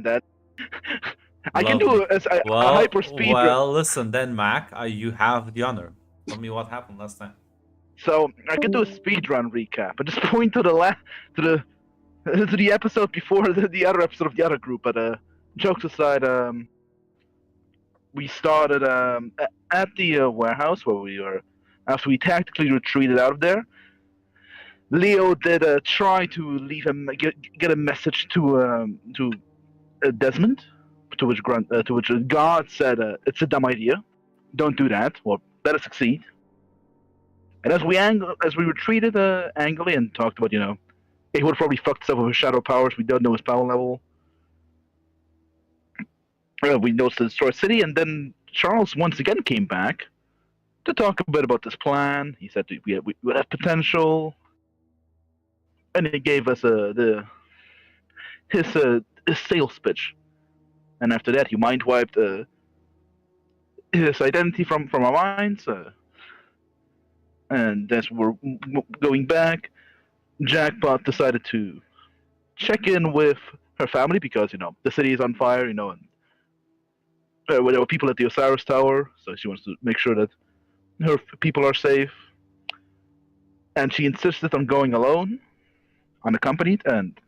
that. I can do Lovely. a Well, hyper speed run. listen then, Mac. You have the honor. Tell me what happened last time. So I can do a speed run recap. But just point to to the episode before the other episode of the other group. But jokes aside, we started at the warehouse where we were. After we tactically retreated out of there, Leo did try to leave him get a message to Desmond, to which God said it's a dumb idea. Don't do that. Well, let us succeed. And as we retreated angrily and talked about, he would have probably fucked us up with his shadow powers. We don't know his power level. We noticed the destroyed city, and then Charles once again came back to talk a bit about this plan. He said we would have potential, and he gave us his sales pitch. And after that, he mind wiped his identity from our minds. And as we're going back, Jackpot decided to check in with her family because the city is on fire. And there were people at the Osiris Tower, so she wants to make sure that her people are safe. And she insisted on going alone, unaccompanied, and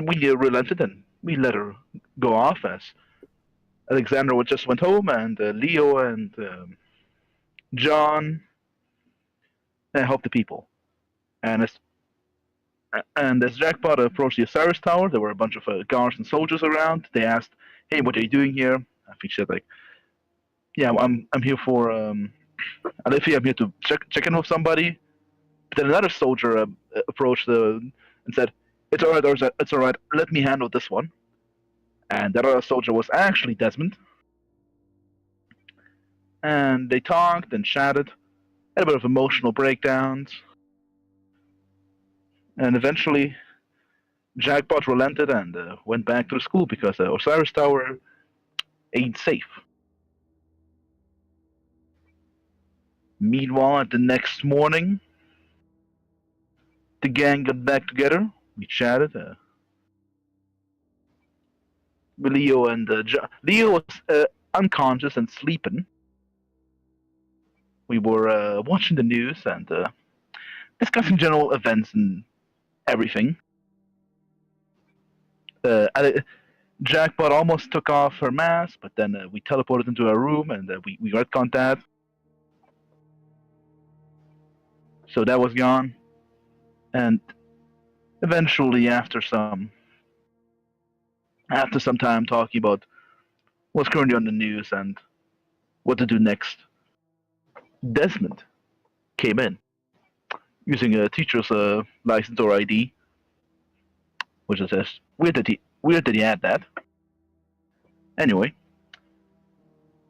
we relented and we let her go off as Alexandra just went home, and Leo and John helped the people. And as Jackpot approached the Osiris Tower, there were a bunch of guards and soldiers around. They asked, "Hey, what are you doing here?" I think she said, like, "Yeah, I'm here for Alifia. I'm here to check in with somebody." But then another soldier approached and said, "It's all right, it's all right. Let me handle this one." And that other soldier was actually Desmond. And they talked and chatted, had a bit of emotional breakdowns, and eventually Jackpot relented and went back to the school because Osiris Tower ain't safe. Meanwhile, the next morning, the gang got back together. We chatted. Leo and Leo was unconscious and sleeping. We were watching the news and discussing general events and everything. Jackpot almost took off her mask, but then we teleported into her room and we retconned that. So that was gone. And eventually, after some time talking about what's currently on the news and what to do next, Desmond came in using a teacher's license or ID, which is weird that he had that. Anyway,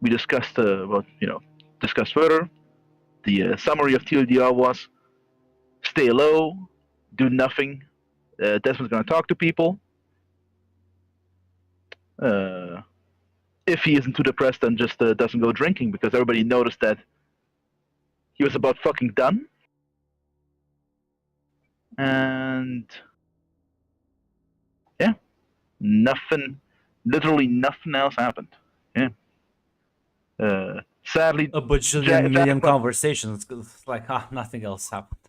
we discussed discussed further. The summary of TLDR was stay low, do nothing. Desmond's going to talk to people. If he isn't too depressed, then just doesn't go drinking because everybody noticed that he was about fucking done. And yeah, literally nothing else happened. Yeah. Sadly, A bajillion million conversations. It's like, nothing else happened.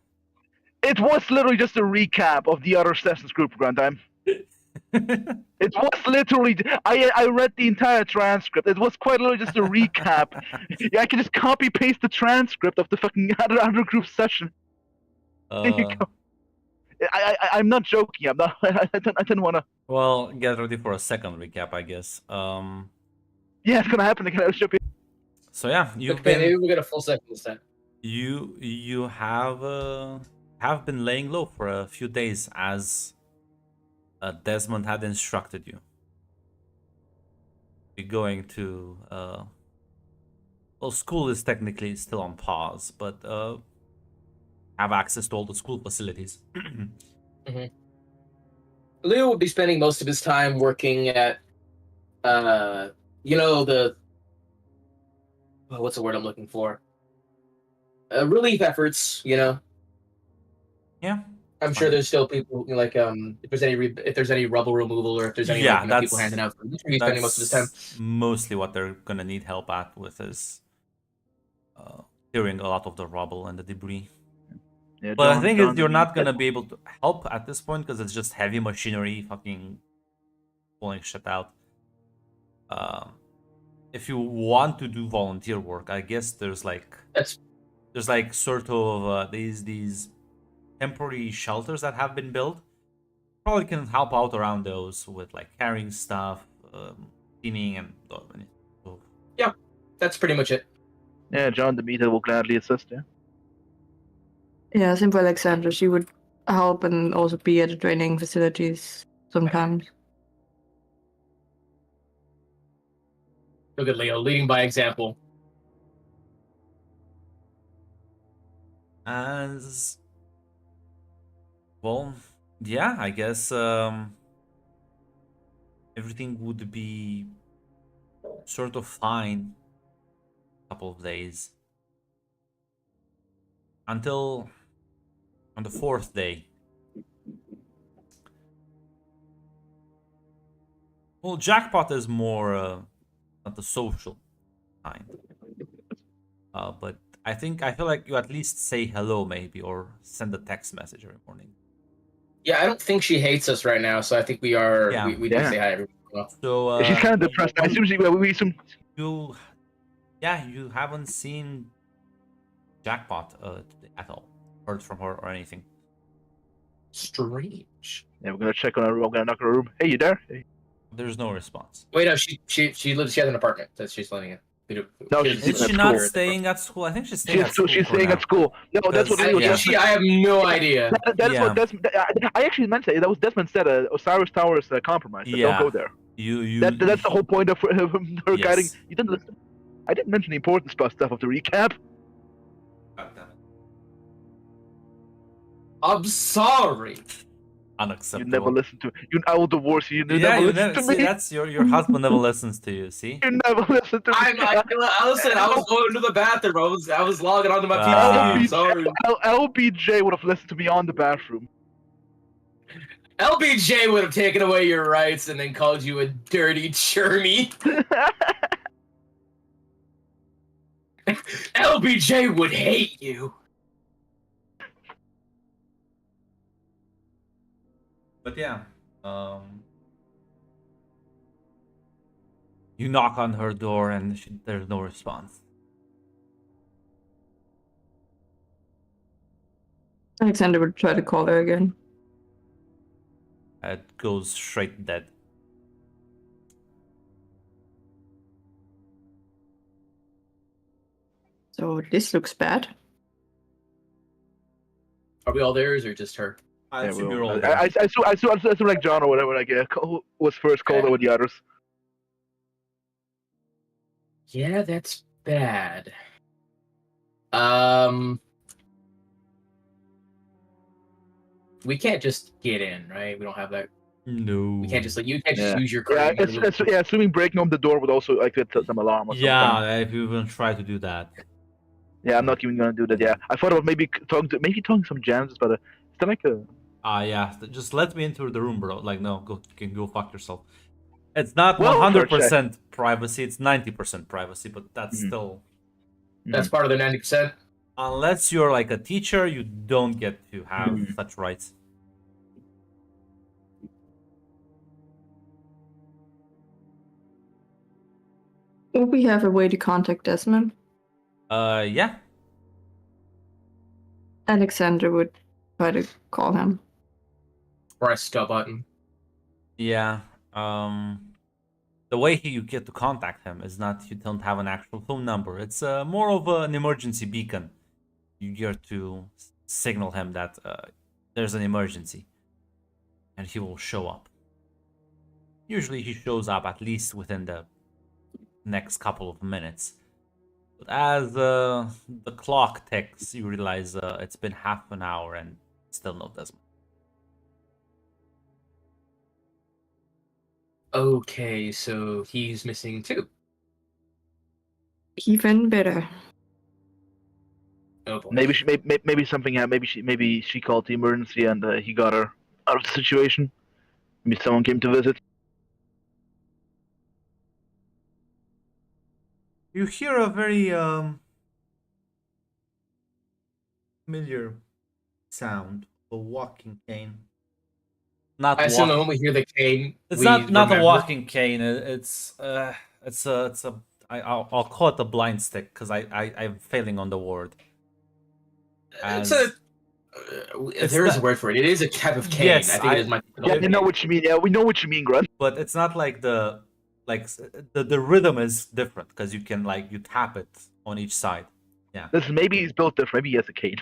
It was literally just a recap of the other Assassin's Group runtime. It was literally. I read the entire transcript. It was quite literally just a recap. Yeah, I can just copy paste the transcript of the fucking other group session. There you go. I'm not joking. I'm not. I didn't want to. Well, get ready for a second recap, I guess. Yeah, it's gonna happen again. So yeah, maybe we'll get a full second this time. You have been laying low for a few days as Desmond had instructed you. You're going to well, school is technically still on pause, but have access to all the school facilities. Mm-hmm. Leo will be spending most of his time working at the what's the word I'm looking for? Relief efforts, Yeah. I'm sure there's still people like if there's any rubble removal or if there's any Yeah, people handing out food. He's spending most of his time. that's mostly what they're gonna need help at with is clearing a lot of the rubble and the debris. Yeah, But the John, thing John is, you're the not gonna Meat. be able to help at this point because it's just heavy machinery fucking pulling shit out. If you want to do volunteer work, I guess there's like sort of these temporary shelters that have been built. Probably can help out around those with like carrying stuff, cleaning, and so. Yeah, that's pretty much it. Yeah, John the Meathead will gladly assist. Yeah. Yeah, same for Alexandra. She would help and also be at the training facilities sometimes. Look at Leo leading by example. As well, yeah, I guess everything would be sort of fine a couple of days until on the fourth day. Well, Jackpot is more not the social kind, but I feel like you at least say hello maybe or send a text message every morning. Yeah, I don't think she hates us right now, so I think we are. Yeah. We do say hi every once in a while. So She's kind of depressed. I assume we assume. you haven't seen Jackpot at all, heard from her or anything. Strange. Yeah, we're gonna check on her room. We're gonna knock on her room. Hey, you there? Hey. There's no response. Wait, no, she lives. She has an apartment that she's living in. No, She she's doesn't- Is she at not school. staying at school? I think she's staying She's at school. she's for staying now. at school. No, that's what Because- Leo yeah. just I have no idea. That's Yeah. what Desmond. I actually meant to say that was Desmond said. Osiris Towers compromise. That Yeah. Don't go there. You That's the whole point of her Yes. guiding. You didn't listen. I didn't mention the important stuff of the recap. God damn it. I'm sorry. Unacceptable. You never listen to. I will divorce you. You Yeah, never you listen never to see. me. That's your husband never listens to you. See? You never listen to me. Listen, I was going to the bathroom. I was logging onto my Ah. PC. I'm sorry. LBJ would have listened to me on the bathroom. LBJ would have taken away your rights and then called you a dirty churny. LBJ would hate you. But yeah, you knock on her door and there's no response. Alexander would try to call her again. It goes straight dead. So this looks bad. Are we all there, or is it just her? I Yeah, assume well, you're all I there. assume like John or whatever. Like who was first called over the others. Yeah, that's bad. We can't just get in, right? We don't have that. No. We can't just like you can't just Yeah. use your Yeah, card. assuming breaking open the door would also like get some alarm or something. Yeah, if you even try to do that. Yeah, I'm not even gonna do that. Yeah, I thought about maybe talking some jams, but is that like a? Yeah. Just let me into the room, bro. Like, no, you can go fuck yourself. It's not Well, 100% privacy. It's 90% privacy, but that's still. That's part of the 90%. Unless you're like a teacher, you don't get to have such rights. Would we have a way to contact Desmond? Yeah. Alexander would try to call him. Press the button. Yeah. The way you get to contact him is not you don't have an actual phone number. It's more of an emergency beacon. You get to signal him that there's an emergency, and he will show up. Usually, he shows up at least within the next couple of minutes. But as the clock ticks, you realize it's been half an hour and still no Desmond. Okay, so he's missing too. Even better. Oh boy. Maybe something happened. Maybe she called the emergency and he got her out of the situation. Maybe someone came to visit. You hear a very familiar sound, a walking cane. Not I assume the walking. moment we hear the cane, It's we not a remember. walking cane. It's a I'll call it a blind stick because I'm failing on the word. It's As a. It's There is a not- word for it. It is a type of cane. Yes, I think it is my. Yeah, I know what you mean. Yeah, we know what you mean, Grunt. but it's not like the rhythm is different because you can you tap it on each side. Listen, maybe he's built different. Maybe he has a cane.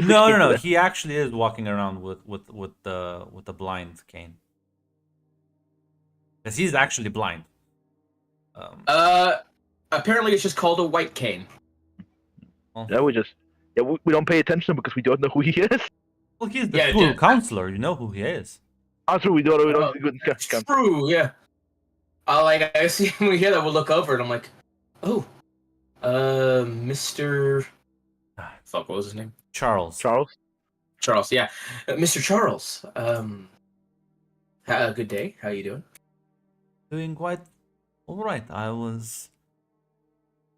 No. He actually is walking around with the blind cane because he's actually blind. Apparently it's just called a white cane. Yeah, we don't pay attention because we don't know who he is. Well, he's the Yeah, school yeah. counselor. You know who he is. Also, we don't Oh, Good. True, yeah. I see when we hear that, we'll look over and I'm like, oh, Mr. Fuck, what was his name? Charles. Charles, yeah. Mr. Charles, good day. How you doing? Doing quite all right. I was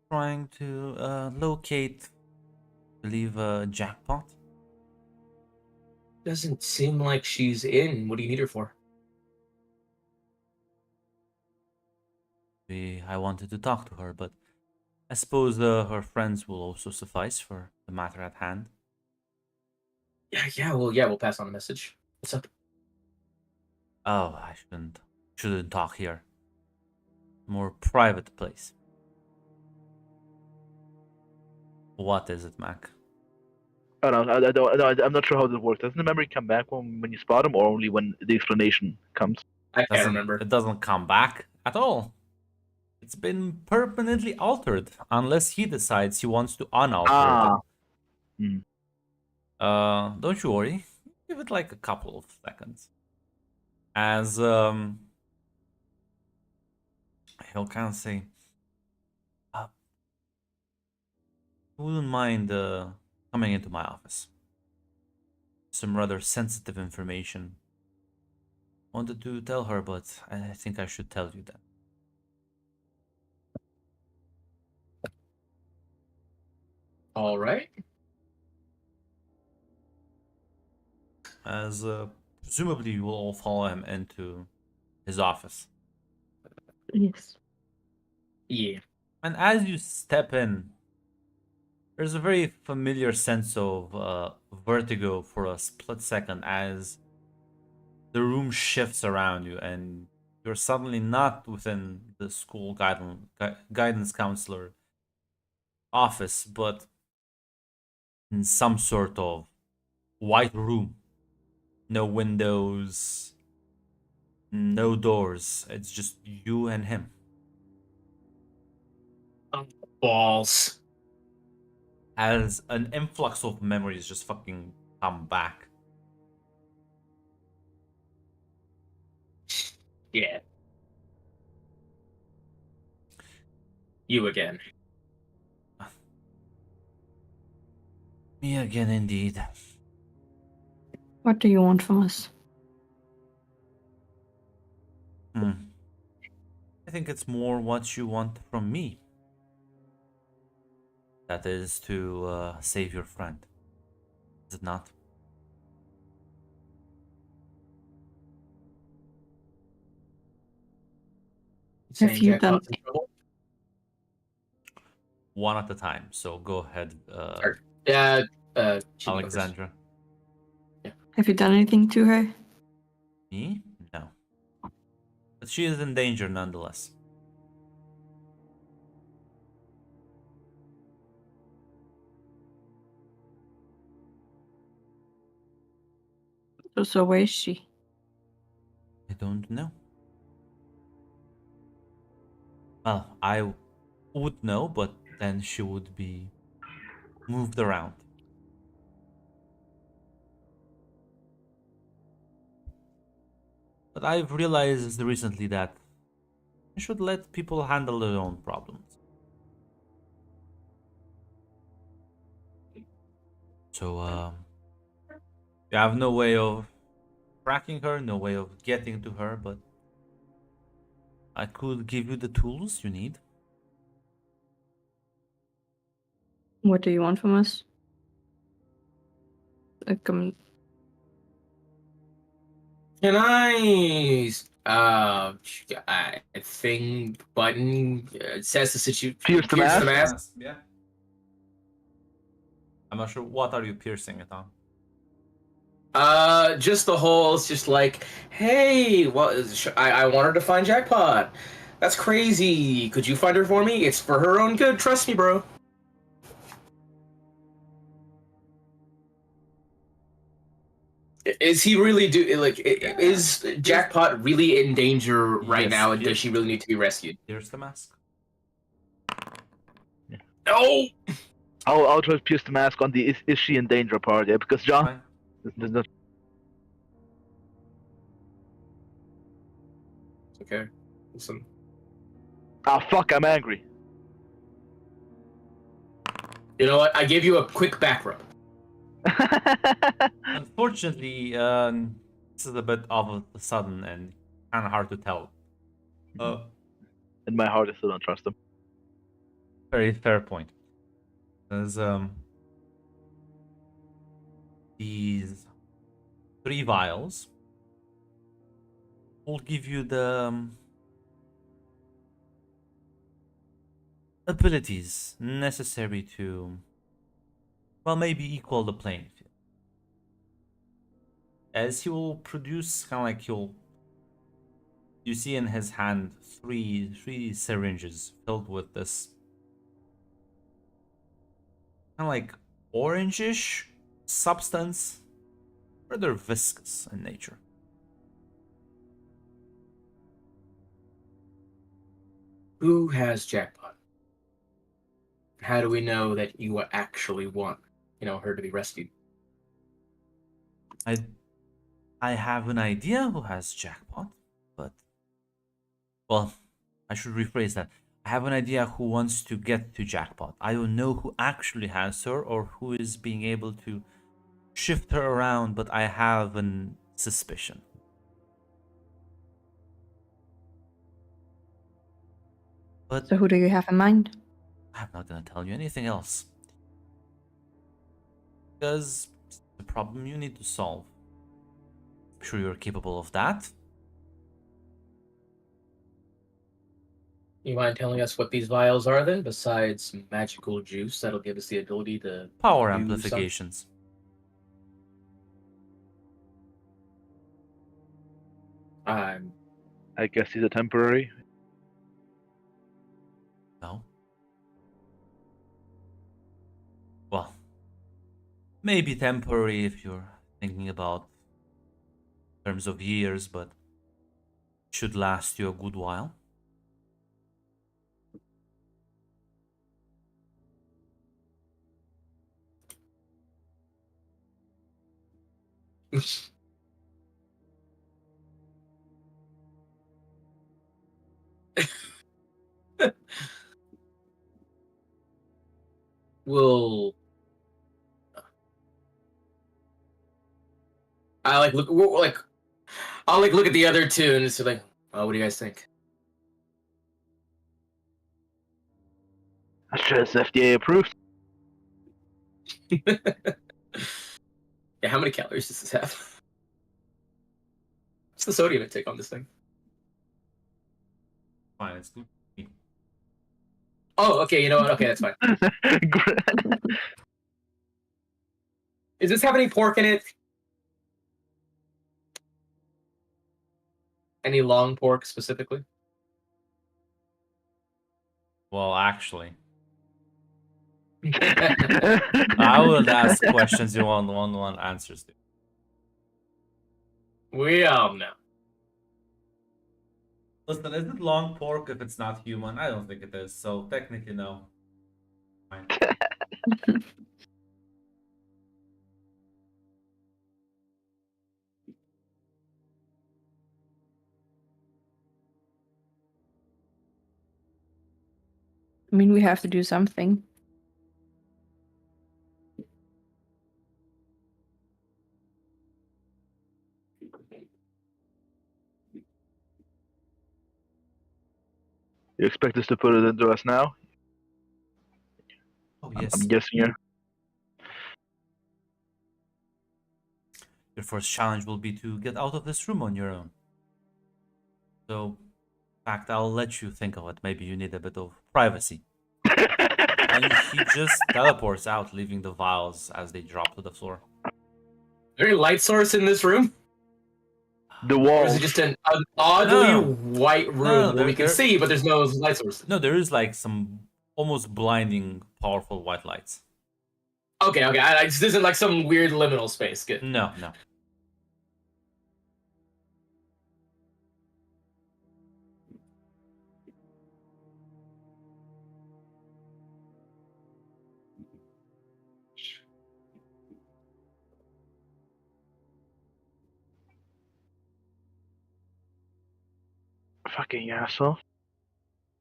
trying to locate, I believe, a jackpot. Doesn't seem like she's in. What do you need her for? I wanted to talk to her, but I suppose her friends will also suffice for the matter at hand. Yeah, we'll pass on the message. What's up? Oh, I shouldn't talk here. More private place. What is it, Mac? I don't know. I don't. I'm not sure how this works. Doesn't the memory come back when you spot him, or only when the explanation comes? I can't remember. It doesn't come back at all. It's been permanently altered unless he decides he wants to unalter it. Don't you worry. Give it like a couple of seconds. As he'll kind of say, wouldn't mind coming into my office. Some rather sensitive information. Wanted to tell her, but I think I should tell you then. All right. As presumably you will all follow him into his office. Yes. Yeah. And as you step in, there's a very familiar sense of vertigo for a split second as the room shifts around you and you're suddenly not within the school guidance counselor office, but in some sort of white room. No windows, no doors. It's just you and him. Balls. As an influx of memories just fucking come back. Yeah. You again. Me again, indeed. What do you want from us? I think it's more what you want from me. That is to save your friend. Is it not? Have you done? One at a time. So go ahead, Yeah, Alexandra. Have you done anything to her? Me? No. But she is in danger nonetheless. So where is she? I don't know. Well, I would know, but then she would be moved around. But I've realized recently that I should let people handle their own problems. So, you have no way of tracking her, no way of getting to her, but I could give you the tools you need. What do you want from us? Like, Can I thing button says the situation. Pierce the mask? Yeah. I'm not sure. What are you piercing it on? Just the whole. It's just like, hey, I want her to find Jackpot. That's crazy. Could you find her for me? It's for her own good. Trust me, bro. Is he really Is Jackpot really in danger right Yes, now, and yes. does she really need to be rescued? Pierce the mask. No. I'll try to pierce the mask on the is she in danger part, yeah, because John, Fine. there's no. Okay. Listen. Ah, fuck! I'm angry. You know what? I gave you a quick back rub. Unfortunately, this is a bit of a sudden and kind of hard to tell. In my heart, I still don't trust him. Very fair point. There's these 3 vials will give you the abilities necessary to, well, maybe equal the playing field. As he will produce kind of like you see in his hand three syringes filled with this kind of like orangish substance, rather viscous in nature. Who has Jackpot? How do we know that you actually want, her to be rescued? I have an idea who has Jackpot, but, well, I should rephrase that. I have an idea who wants to get to Jackpot. I don't know who actually has her or who is being able to shift her around, but I have an suspicion. But so who do you have in mind? I'm not gonna tell you anything else. Because it's a problem you need to solve. I'm sure you're capable of that. You mind telling us what these vials are then, besides magical juice that'll give us the ability to Power do amplifications. something? I guess he's a temporary. No. Well, maybe temporary if you're thinking about terms of years, but should last you a good while. Will I I'll look at the other two and just be like, oh, what do you guys think? I'm sure it's FDA approved. Yeah, how many calories does this have? What's the sodium intake on this thing? Fine, it's good. Oh, okay, you know what? Okay, that's fine. Does this have any pork in it? Any long pork specifically? Well, actually, I would ask questions you want answers to. We all know. Listen, is it long pork if it's not human? I don't think it is, so technically no. Fine. I mean, we have to do something. You expect us to put it into us now? Oh, I'm yes. guessing you. Your first challenge will be to get out of this room on your own. So, in fact, I'll let you think of it. Maybe you need a bit of privacy. And he just teleports out, leaving the vials as they drop to the floor. Is there any light source in this room? The Or walls. is it just an oddly No. white room where we can there- see, but there's no light source? No, there is like some almost blinding, powerful white lights. Okay. This isn't like some weird liminal space. Good. No. Fucking asshole.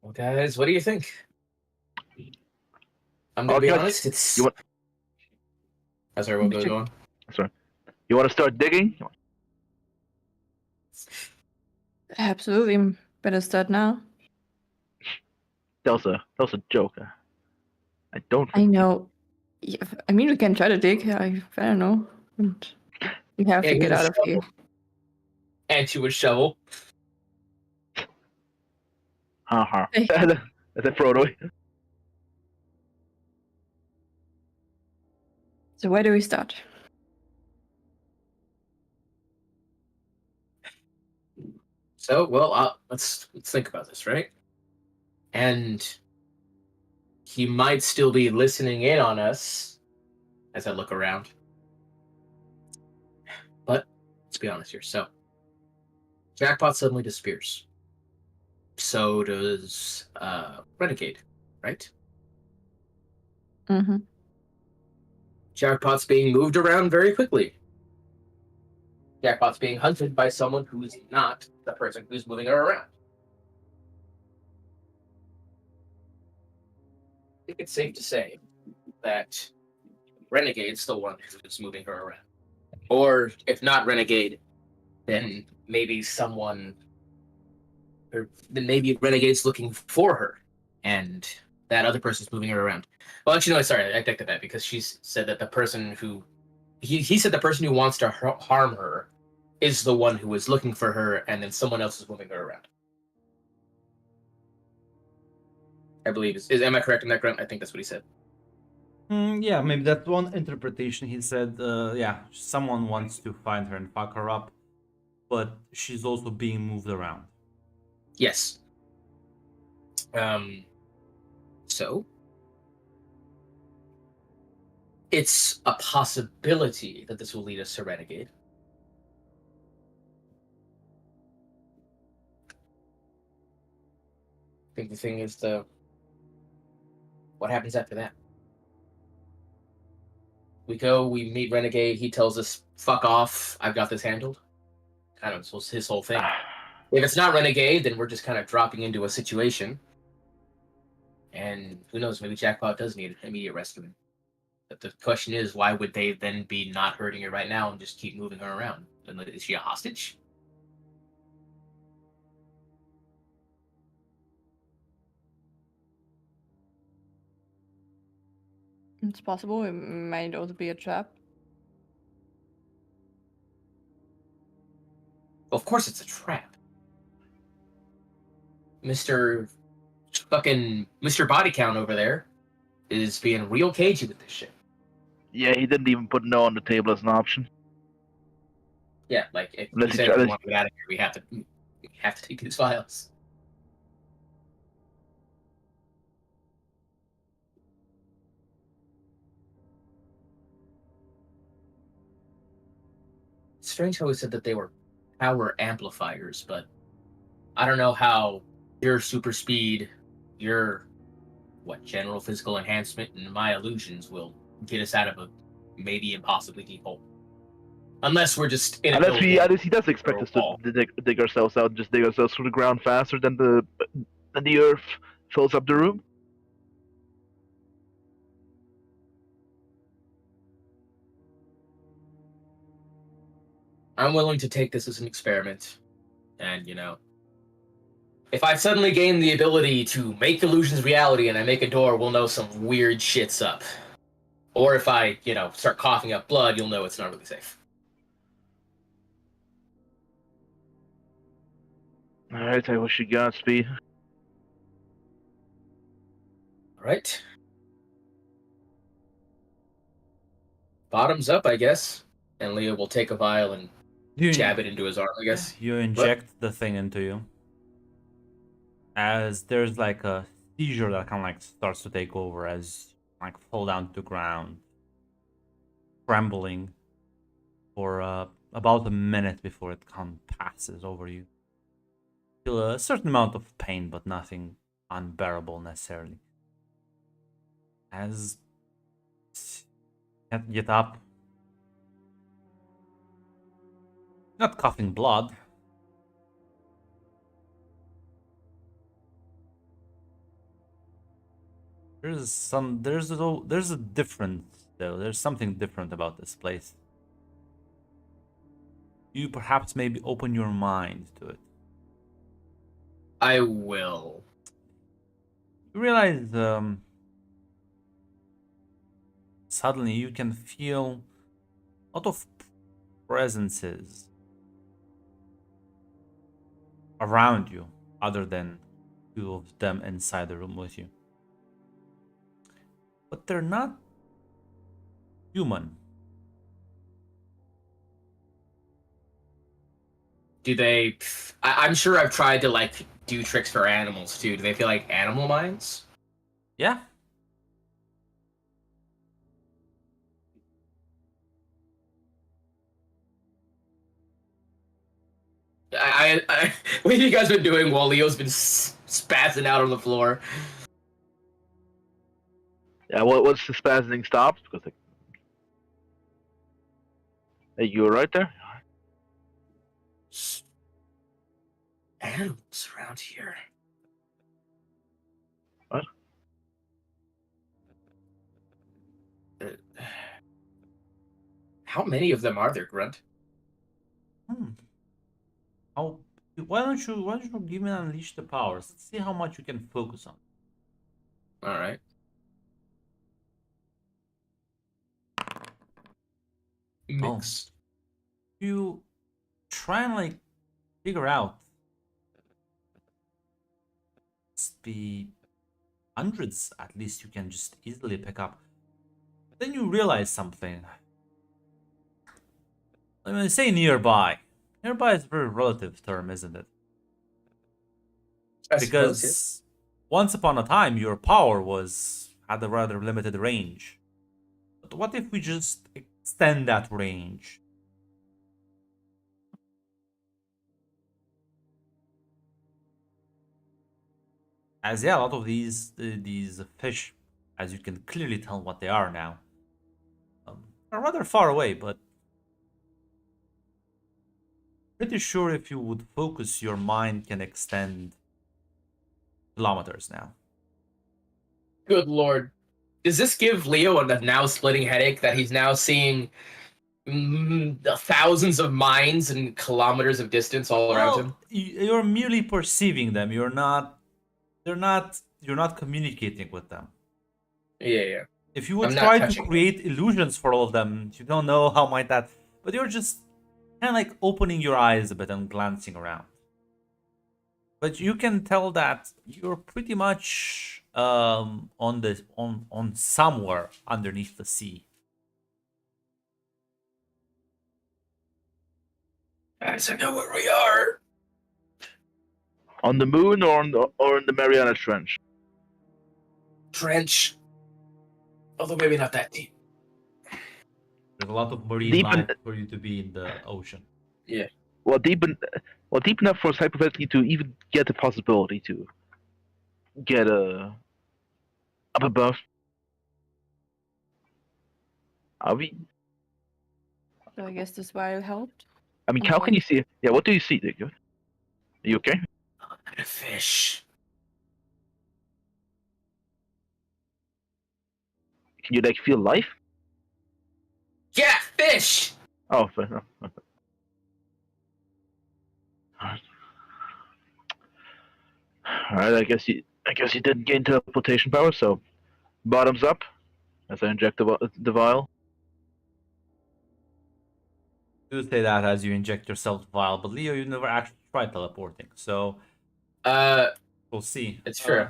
Well, guys, what do you think? I'm gonna Oh, be God, honest. It's. you want- Oh, sorry, what goes on? You want to start digging? Absolutely. Better start now. That was a joke. I don't. I know. Yeah, I mean, we can try to dig. I don't know. And we have to Yeah, get with a out of here. shovel. And you would shovel. Haha. Hey. That's a Frodo. So where do we start? So, well, let's think about this, right? And he might still be listening in on us as I look around. But let's be honest here. So, Jackpot suddenly disappears. So does Renegade, right? Mm-hmm. Jackpot's being moved around very quickly. Jackpot's being hunted by someone who's not the person who's moving her around. I think it's safe to say that Renegade's the one who's moving her around. Or if not Renegade, then maybe someone, or then maybe Renegade's looking for her, and that other person's moving her around. Well, actually, no, sorry, I take that back because she said that the person who he said the person who wants to harm her is the one who is looking for her, and then someone else is moving her around. I believe am I correct in that, Grunt? I think that's what he said. Yeah, maybe that one interpretation. He said, yeah, someone wants to find her and fuck her up, but she's also being moved around. Yes. So it's a possibility that this will lead us to Renegade. I think the thing is what happens after that? We go, we meet Renegade, he tells us, fuck off, I've got this handled. Kind of his whole thing. If it's not Renegade, then we're just kind of dropping into a situation. And who knows, maybe Jackpot does need immediate rescuing. But the question is, why would they then be not hurting her right now and just keep moving her around? Is she a hostage? It's possible. It might also be a trap. Well, of course it's a trap. Mr. Body Count over there is being real cagey with this shit. Yeah, he didn't even put no on the table as an option. Yeah, like if Unless we he said tries- we want to get out of here, we have to take these files. Strange how he said that they were power amplifiers, but I don't know how your super speed, your general physical enhancement, and my illusions will get us out of a maybe impossibly deep hole. Unless we're just in a Unless building. he does expect or us a to wall. dig ourselves out, and just dig ourselves through the ground faster than the earth fills up the room. I'm willing to take this as an experiment, and If I suddenly gain the ability to make illusions reality and I make a door, we'll know some weird shit's up. Or if I, start coughing up blood, you'll know it's not really safe. Alright, I wish you Godspeed. All right. Bottoms up, I guess. And Leo will take a vial and You, jab it into his arm, I guess. you inject the thing into you. As there's like a seizure that kind of like starts to take over as you like fall down to the ground, trembling for about a minute before it kind of passes over you. Feel a certain amount of pain, but nothing unbearable necessarily. As you get up, not coughing blood. There's a difference though. There's something different about this place. You perhaps maybe open your mind to it. I will. You realize suddenly you can feel a lot of presences around you other than two of them inside the room with you. But they're not human. Do they... I'm sure I've tried to, do tricks for animals, too. Do they feel like animal minds? Yeah. What have you guys been doing while Leo's been spazzing out on the floor? Yeah, once the spasming stops, because hey, you were right there? Animals around here. What? How many of them are there, Grunt? How? Why don't you give me and unleash the powers? Let's see how much you can focus on. All right. Mixed. You try and figure out. Must be hundreds at least you can just easily pick up. But then you realize something. Let me say nearby. Nearby is a very relative term, isn't it? I Because suppose, yes. once upon a time your power had a rather limited range. But what if we just extend that range? As yeah, a lot of these fish, as you can clearly tell what they are now, are rather far away, but pretty sure if you would focus, your mind can extend kilometers now. Good lord. Does this give Leo a now splitting headache that he's now seeing the thousands of minds and kilometers of distance all around him? You're merely perceiving them. You're not communicating with them. Yeah. If you would I'm not try to touching create illusions for all of them, you don't know how might that. But you're just kind of opening your eyes a bit and glancing around. But you can tell that you're pretty much on somewhere underneath the sea. Guys, I know where we are. On the moon or in the Mariana Trench? Trench. Although maybe not that deep. There's a lot of marine Deep life for you to be in the ocean. Yeah. Well, deep enough for us hypothetically to even get the possibility to get up above. I mean, So I guess this vial helped. how can you see? Yeah, what do you see, Dick? Are you okay? A fish. Can you feel life? Yeah, fish! Oh, fair enough. All right, I guess you didn't gain teleportation power, so bottoms up as I inject the vial. You say that as you inject yourself the vial, but Leo, you never actually tried teleporting, so Uh, we'll see. it's true.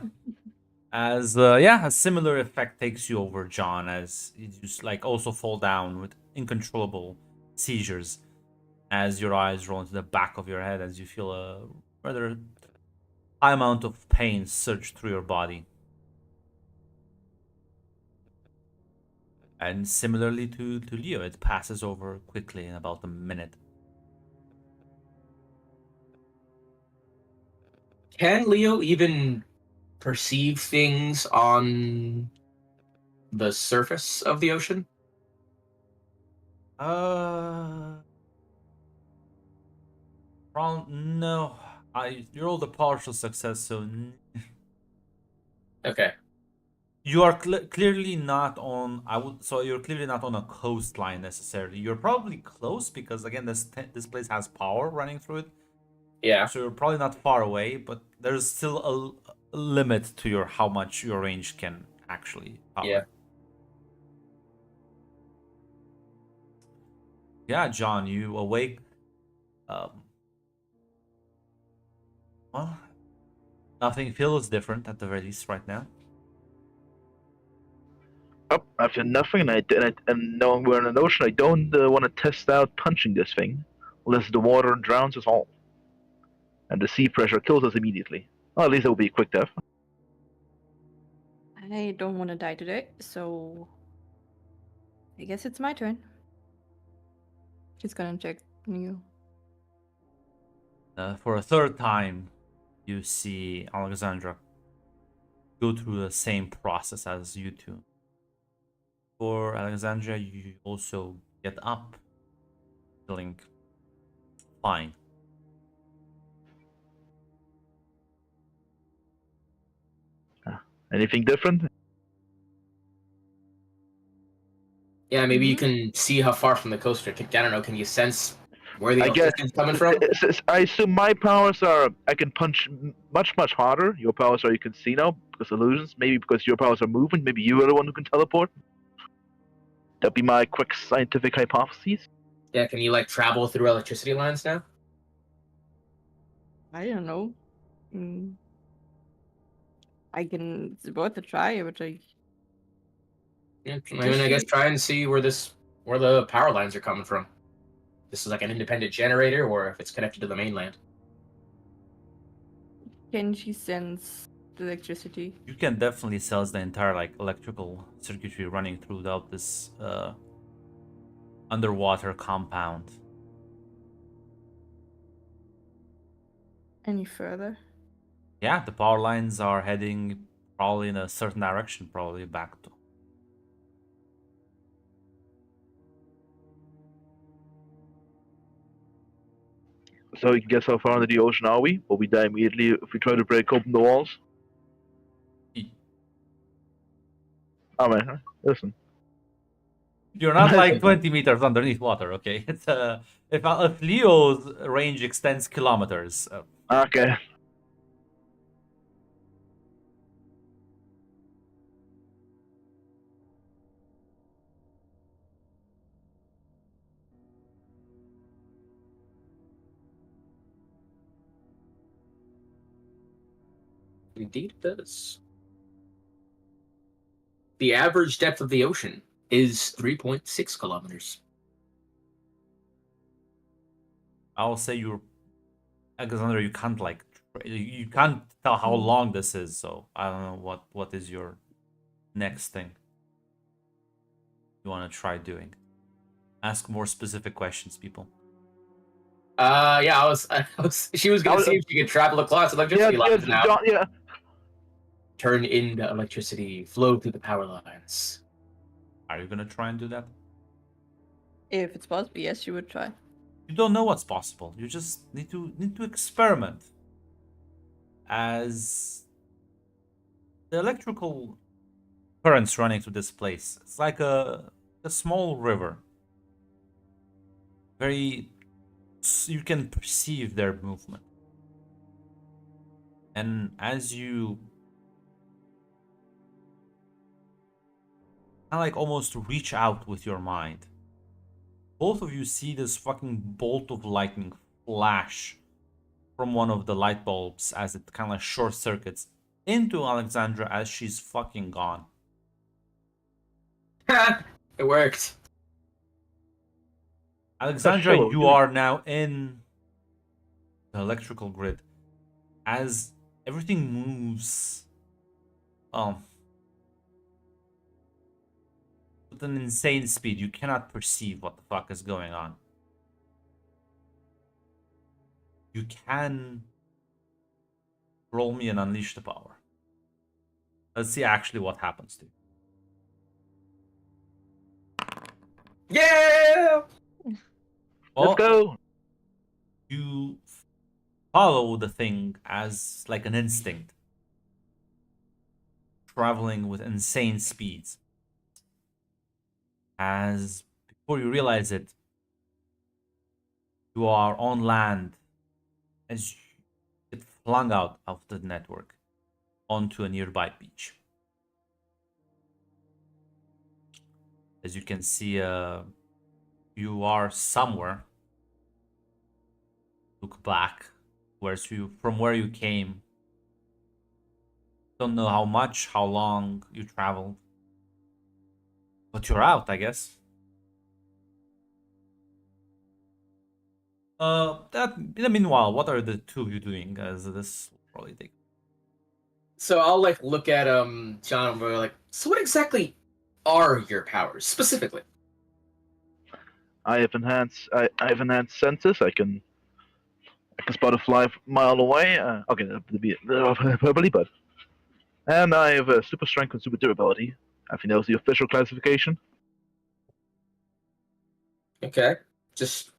As yeah, a similar effect takes you over, John, as you just like also fall down with uncontrollable seizures as your eyes roll into the back of your head as you feel a rather high amount of pain surge through your body. And similarly to Leo, it passes over quickly in about a minute. Can Leo even perceive things on the surface of the ocean? No. You rolled a partial success, so Okay. you are clearly not on. So you're clearly not on a coastline necessarily. You're probably close because again, this place has power running through it. Yeah. So you're probably not far away, but there's still a limit to your how much your range can actually cover. Yeah. Yeah, John, you awake. Well, nothing feels different at the very least right now. Up after nothing, and knowing we're in an ocean, I don't want to test out punching this thing, unless the water drowns us all, and the sea pressure kills us immediately. Well, at least it will be a quick death. I don't want to die today, so I guess it's my turn. Just gonna check you. For a third time, you see Alexandra go through the same process as you two. For Alexandra, you also get up, feeling fine. Anything different? Yeah, maybe you can see how far from the coast you're kicked. I don't know. Can you sense where the I guess electricity's coming from? I assume my powers are I can punch much harder. Your powers are you can see now because illusions. Maybe because your powers are moving. Maybe you are the one who can teleport. That'd be my quick scientific hypothesis. Yeah, can you like travel through electricity lines now? I don't know. I can. It's worth a try, but Yeah, I mean, I guess try and see where the power lines are coming from. This is like an independent generator, or if it's connected to the mainland. Can she sense the electricity? You can definitely sense the entire like electrical circuitry running throughout this underwater compound. Any further? Yeah, the power lines are heading probably in a certain direction, probably back to. So you can guess how far into the ocean are we? Will we die immediately if we try to break open the walls? Oh man, listen. You're not like 20 meters underneath water, okay? It's if Leo's range extends kilometers. Okay. Indeed, it does. The average depth of the ocean is 3.6 kilometers. I'll say you're Alexander. You can't like you can't tell how long this is. So I don't know what is your next thing you want to try doing. Ask more specific questions, people. Yeah, I was. She was gonna see if she could travel across electricity lines now. Yeah. Turn into electricity, flow through the power lines. Are you gonna try and do that? If it's possible, yes, you would try. You don't know what's possible. You just need to experiment. As the electrical currents running through this place, it's like a small river. You can perceive their movement. And as you kind of like almost reach out with your mind, both of you see this fucking bolt of lightning flash from one of the light bulbs as it kind of like short circuits into Alexandra as she's fucking gone. Ha! It worked. Alexandra, show, you dude. are now in the electrical grid. As everything moves with an insane speed, you cannot perceive what the fuck is going on. You can roll me and unleash the power. Let's see actually what happens to you. Yeah! Well, Let's go. you follow the thing as like an instinct, traveling with insane speeds. As before you realize it, you are on land as you get flung out of the network onto a nearby beach. As you can see, you are somewhere. Look back, from where you came. Don't know how much, how long you traveled, but you're out, I guess. That in the meanwhile, what are the two of you doing? As this will probably take. So I'll like look at John and we're like, so what exactly are your powers specifically? I have enhanced senses. I can spot a fly a mile away. Okay, probably, but. And I have super strength and super durability. I think that was the official classification. Okay. Just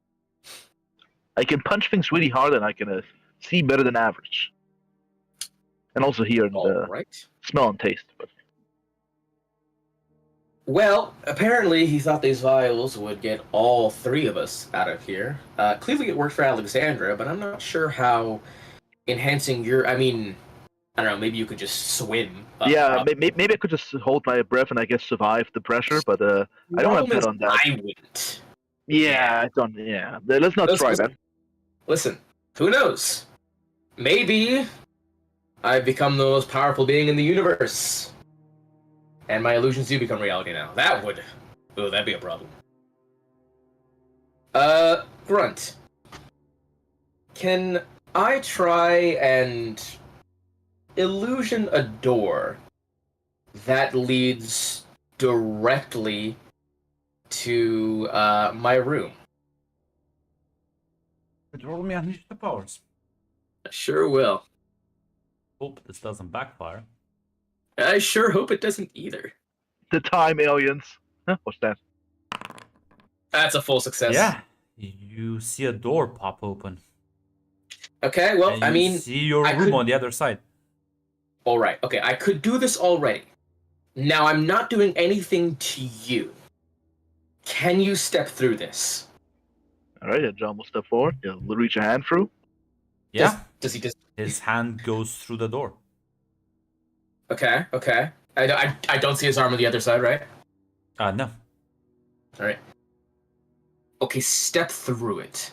I can punch things really hard, and I can see better than average. And also hear and all right. smell and taste. But Well, apparently he thought these vials would get all three of us out of here. Clearly it worked for Alexandra, but I'm not sure how enhancing your... I mean, I don't know, maybe you could just swim. yeah, up. maybe I could just hold my breath and I guess survive the pressure, but I don't have Problem is, bet on that. I wouldn't. Yeah, I don't. Yeah, let's not try that. Listen, who knows? Maybe I've become the most powerful being in the universe. And my illusions do become reality now. That'd be a problem. Grunt. Can I try and illusion a door that leads directly to my room? Roll me unleash the powers. I sure will. Hope this doesn't backfire. I sure hope it doesn't either. The time aliens. Huh? What's that? That's a full success. Yeah, you see a door pop open. Okay, well, And I you mean, see your I room could- on the other side. all right. Okay, I could do this already. Now I'm not doing anything to you. Can you step through this? All right, John will step forward. He'll reach a hand through. Yeah, Does he just? his hand goes through the door. Okay. Okay. I don't see his arm on the other side, right? No. All right. Okay, step through it.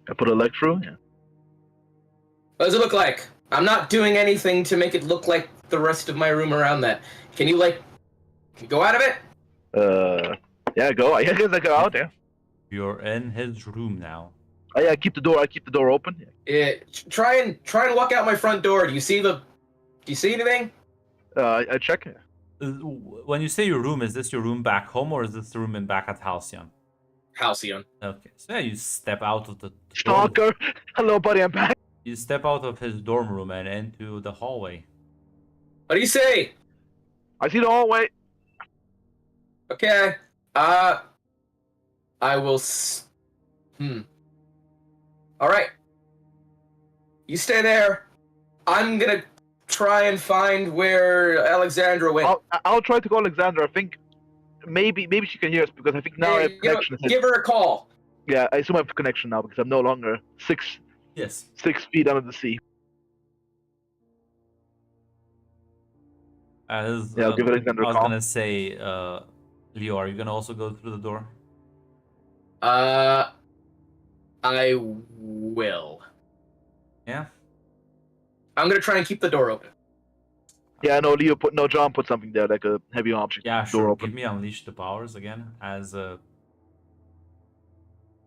I put a leg through. Yeah. What does it look like? I'm not doing anything to make it look like the rest of my room around that. Can you go out of it? Yeah, go. I guess I go out there. You're in his room now. I keep the door. I keep the door open. Yeah. Try and walk out my front door. Do you see anything? I check. When you say your room, is this your room back home or is this the room back at Halcyon? Halcyon. Okay, so yeah, you step out of the Stalker. Hello, buddy. I'm back. You step out of his dorm room and into the hallway. What do you say? I see the hallway. Okay. I will. All right. You stay there. I'm gonna try and find where Alexandra went. I'll try to call Alexandra. I think maybe she can hear us because I think now I have connection. Give her a call. Yeah, I assume I have connection now because I'm no longer 6 Yes. 6 feet under the sea. As Yeah, I'll give Alexander I a was call. gonna say, Leo, are you gonna also go through the door? I will. Yeah. I'm gonna try and keep the door open. Yeah, John put something there, like a heavy object. Yeah, door sure. open. Give me unleash the powers again as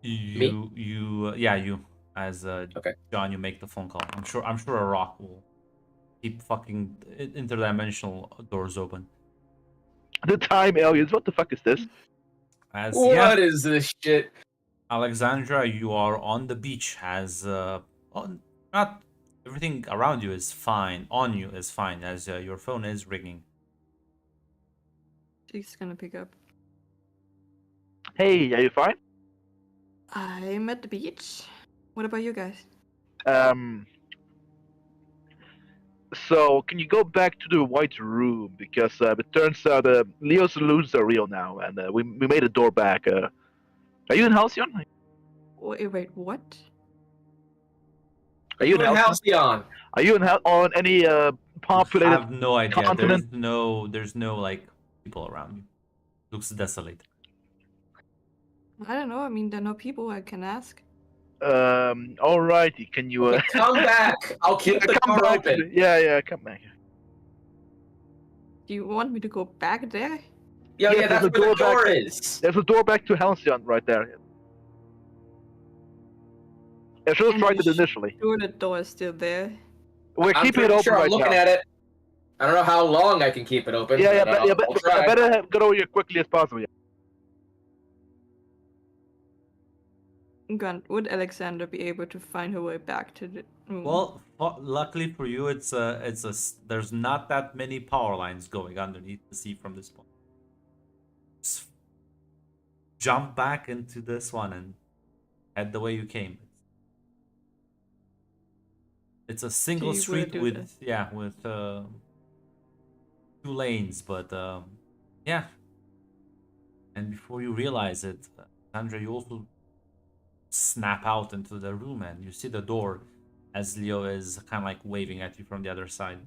Me? you as Okay. John. You make the phone call. I'm sure a rock will keep fucking interdimensional doors open. The time aliens. What the fuck is this? As What is this shit? Alexandra, you are on the beach. As not everything around you is fine. On you is fine. As your phone is ringing. She's gonna pick up. Hey, are you fine? I'm at the beach. What about you guys? So can you go back to the white room because it turns out Leo's illusions are real now, and we made a door back. Are you in Halcyon? Wait, what? Are you in Halcyon? Halcyon? Are you on any I populated? have no idea. continent? There's no like people around you. Looks desolate. I don't know. I mean, there are no people I can ask. Alrighty. Can you? Okay, come back. I'll keep the come door back. open. Yeah, come back. Do you want me to go back there? Yeah, Yeah, that's there's where a the door door back. is. There's a door back to Halcyon right there. I should have And tried you it initially. Sure, the door is still there. We're I'm keeping it pretty open sure I'm right looking now. at it. I don't know how long I can keep it open. Yeah, but I'll but try. I better get over here quickly as possible. Yeah. Grunt, would Alexander be able to find her way back to the room? Well, luckily for you, there's not that many power lines going underneath the sea from this point. Just jump back into this one and head the way you came. It's a single She will street do with two lanes, but yeah. And before you realize it, Sandra, you also snap out into the room and you see the door as Leo is kind of like waving at you from the other side.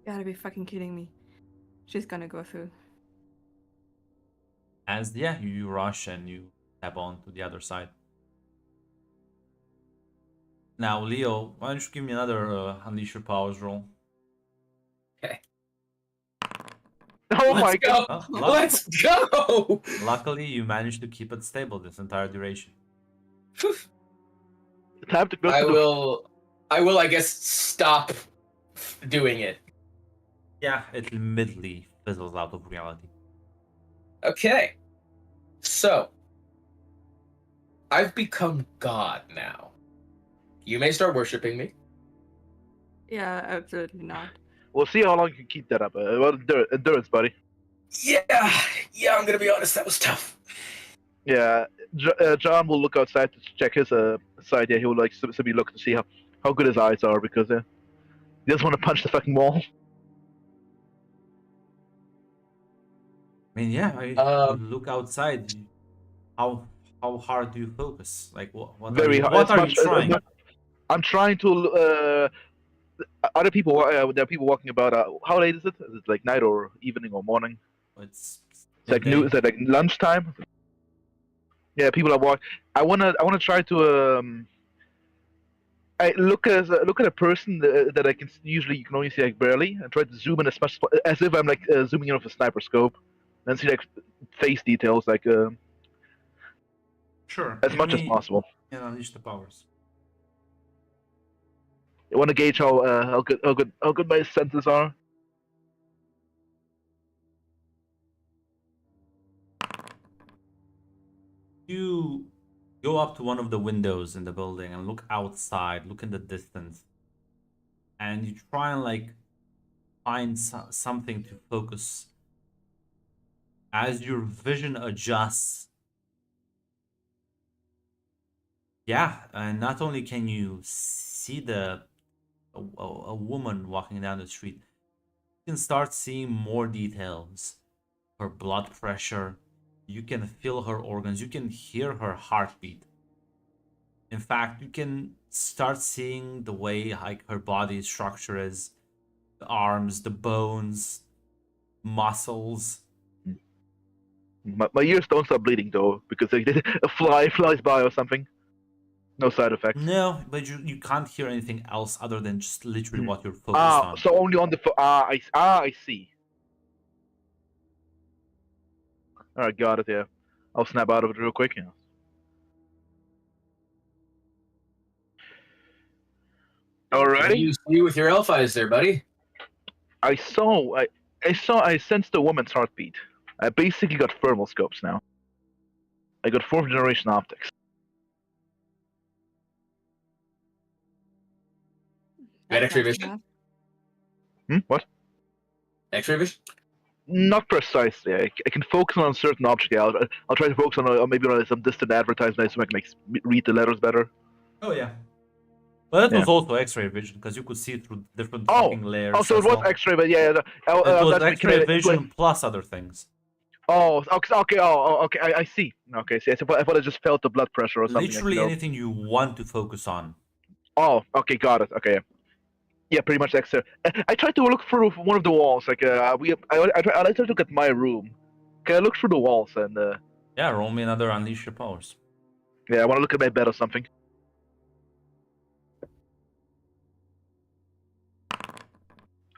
You gotta be fucking kidding me. She's gonna go through. As you rush and you tap on to the other side. Now, Leo, why don't you give me another Unleash Your Powers roll? Oh Let's my go. god! Let's go. Luckily, you managed to keep it stable this entire duration. Time to go. I will. I guess stop doing it. Yeah, it immediately fizzles out of reality. Okay. So, I've become God now. You may start worshiping me. Yeah, absolutely not. We'll see how long you can keep that up. Endurance, buddy. Yeah, I'm gonna be honest, that was tough. Yeah, John will look outside to check his side. Yeah, he will like simply look to see how good his eyes are because he doesn't want to punch the fucking wall. I mean, you look outside. How hard do you focus? Like, what Very are you, hard. what are you trying? I'm trying to. Other people. There are people walking about. How late is it? Is it like night or evening or morning? It's Like noon. Is it like lunchtime? Yeah, people are walking. I wanna try to. I look at a person that I can usually you can only see like barely, and try to zoom in as much as if I'm like zooming in with a sniper scope, and see like face details like sure as much as possible. And unleash the powers. I want to gauge how good my senses are. You go up to one of the windows in the building and look outside, look in the distance, and you try and like find something to focus. As your vision adjusts, and not only can you see a woman walking down the street, you can start seeing more details. Her blood pressure, you can feel her organs, you can hear her heartbeat. In fact, you can start seeing the way like her body structure is, The arms, the bones, muscles. My ears don't stop bleeding though because a fly flies by or something. No side effects. No, but you can't hear anything else other than just literally what you're focused on. So only on the I see. All right, got it. Yeah, I'll snap out of it real quick. Yeah. What do Alrighty. you see with your elf eyes there, buddy? I sensed a woman's heartbeat. I basically got thermal scopes now. I got 4th generation optics. Got X-ray That's vision? enough. What? X-ray vision? Not precisely. I can focus on a certain object. Yeah, I'll try to focus on maybe on some distant advertisement so I can read the letters better. Oh yeah. But that Yeah. was also X-ray vision because you could see through different Oh! fucking layers. Oh, so it as was well. X-ray, but yeah. It was that's X-ray vision plus other things. Oh, okay. Okay. I see. Okay, see. I thought I just felt the blood pressure or something. Literally like, anything you want to focus on. Oh, okay, got it. Okay. Yeah, pretty much X-ray. I tried to look through one of the walls. Like, I tried to look at my room. Okay, I looked through the walls and Yeah, roll me another unleash your powers. yeah, I want to look at my bed or something.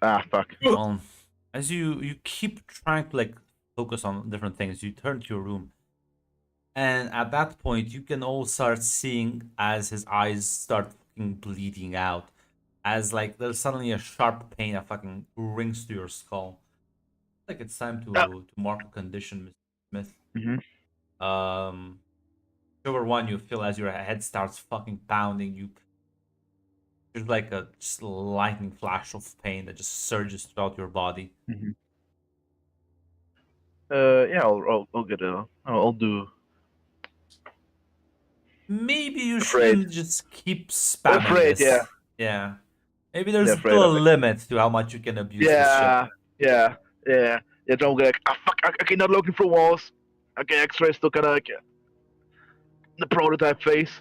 Ah, fuck. As you keep trying to like focus on different things, you turn to your room, and at that point you can all start seeing as his eyes start fucking bleeding out, as like there's suddenly a sharp pain that fucking rings to your skull. Like it's time to mark a condition, Mr. Smith. Whichever one you feel as your head starts fucking pounding, there's like a just lightning flash of pain that just surges throughout your body. Yeah, I'll get it. I'll do. Maybe you Afraid. shouldn't just keep spamming Afraid, this. yeah. Yeah. Maybe there's Yeah, afraid still a of it. limit to how much you can abuse this shit. Yeah. Don't get like, fuck. Okay, not looking for walls. Okay, X-ray still kind of like the prototype phase.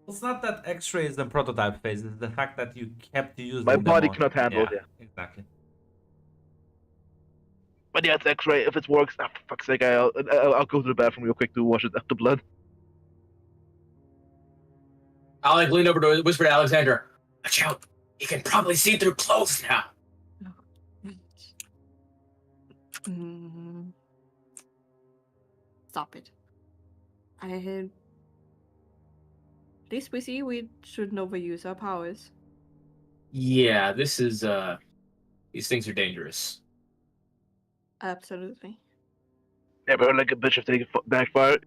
It's not that X-ray is the prototype phase, it's the fact that you kept using My them body on- cannot handle it, yeah. Exactly. But yeah, it's X-ray. If it works, for fuck's sake, I'll go to the bathroom real quick to wash it up the blood. I'll like lean over to whisper to Alexander. Watch out. You can probably see through clothes now. Mm. Stop it. At least we see we shouldn't overuse our powers. Yeah, this is these things are dangerous. Absolutely. Yeah, but like a bitch if they backfire.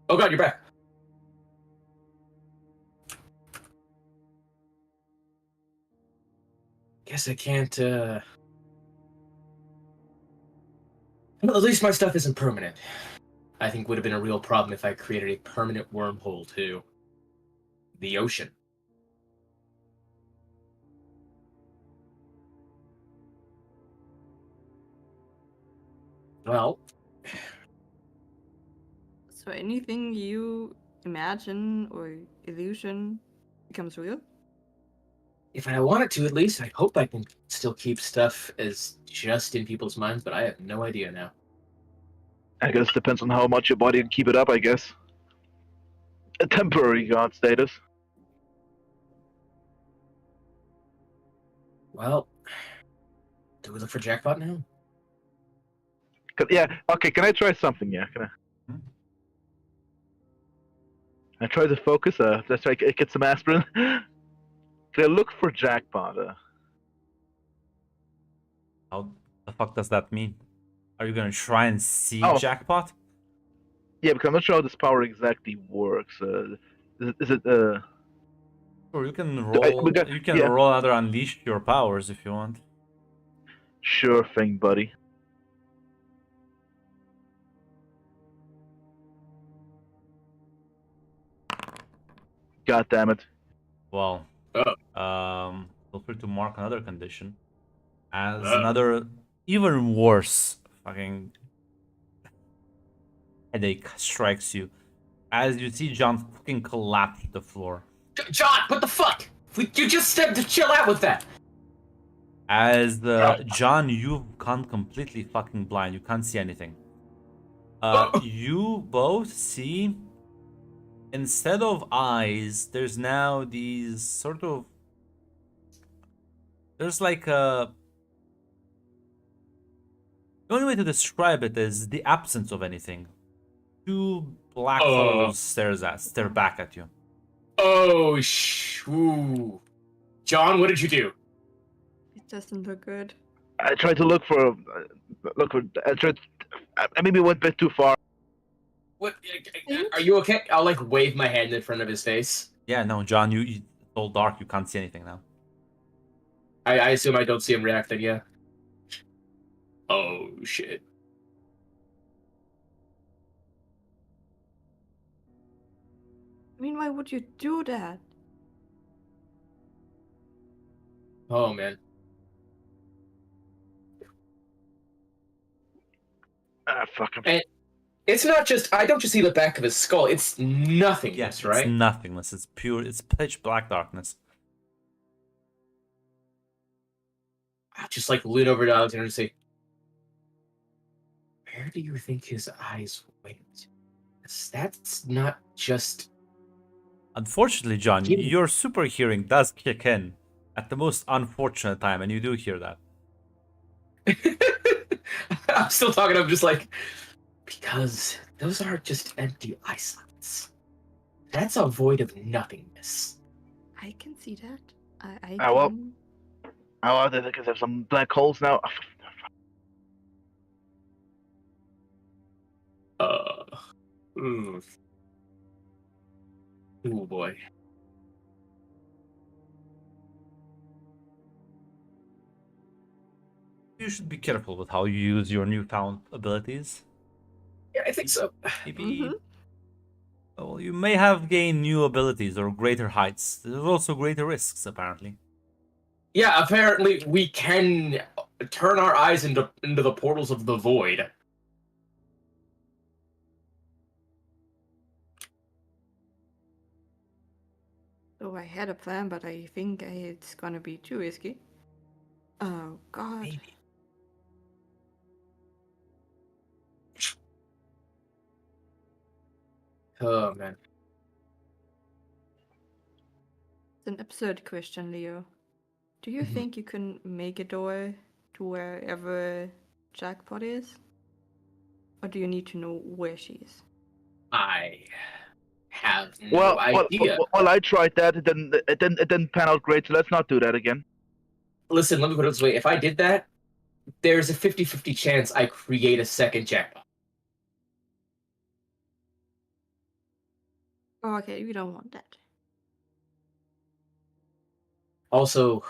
Oh god, you're back. Guess I can't well, at least my stuff isn't permanent. I think would have been a real problem if I created a permanent wormhole to the ocean. Well, So anything you imagine or illusion becomes real? if I want it to, at least, I hope I can still keep stuff as just in people's minds, but I have no idea now. I guess depends on how much your body can keep it up, I guess. A temporary god status. Well, do we look for jackpot now? Yeah, okay, can I try something? Yeah, can I? I try to focus, let's try to get some aspirin. Can I look for jackpot? How the fuck does that mean? Are you gonna try and see Oh. jackpot? Yeah, because I'm not sure how this power exactly works. Is it Or you can roll. we got- You can yeah. roll another unleash your powers if you want. Sure thing, buddy. God damn it. Well, Oh. feel free to mark another condition as Oh. another even worse fucking headache strikes you as you see John fucking collapse to the floor. John, what the fuck? You just said to chill out with that. As John, you've gone completely fucking blind. You can't see anything. You both see, instead of eyes, there's now these sort of. There's like a. The only way to describe it is the absence of anything. Two black holes stare back at you. Oh, ooh. John, what did you do? It doesn't look good. I tried to look for. I maybe went a bit too far. What? Are you okay? I'll like wave my hand in front of his face. Yeah, no, John, you it's all dark. You can't see anything now. I assume I don't see him reacting. Yeah. Oh shit. I mean, why would you do that? Oh man. Fuck him. And it's not just. I don't just see the back of his skull. It's nothingness, It's right? nothingness. It's pure. It's pitch black darkness. I'll just like lean over to Alexander and say, "Where do you think his eyes went? That's not just." Unfortunately, John, Give- your super hearing does kick in at the most unfortunate time, and you do hear that. I'm still talking. I'm just like, because those are just empty eye sockets. That's a void of nothingness. I can see that. I Ah, well. can- Oh, are there because there's some black holes now? Ooh. Ooh boy. You should be careful with how you use your newfound abilities. Yeah, I think so. Maybe. Mhm. Well, you may have gained new abilities or greater heights. There's also greater risks, apparently. Yeah, apparently we can turn our eyes into the portals of the void. So I had a plan, but I think it's gonna be too risky. Oh god. Maybe. Oh man. It's an absurd question, Leo. Do you Mhm. think you can make a door to wherever Jackpot is? Or do you need to know where she is? I have no idea. Well, I tried that. It didn't pan out great. So let's not do that again. Listen, let me put it this way. If I did that, there's a 50-50 chance I create a second jackpot. Oh, okay, we don't want that. Also,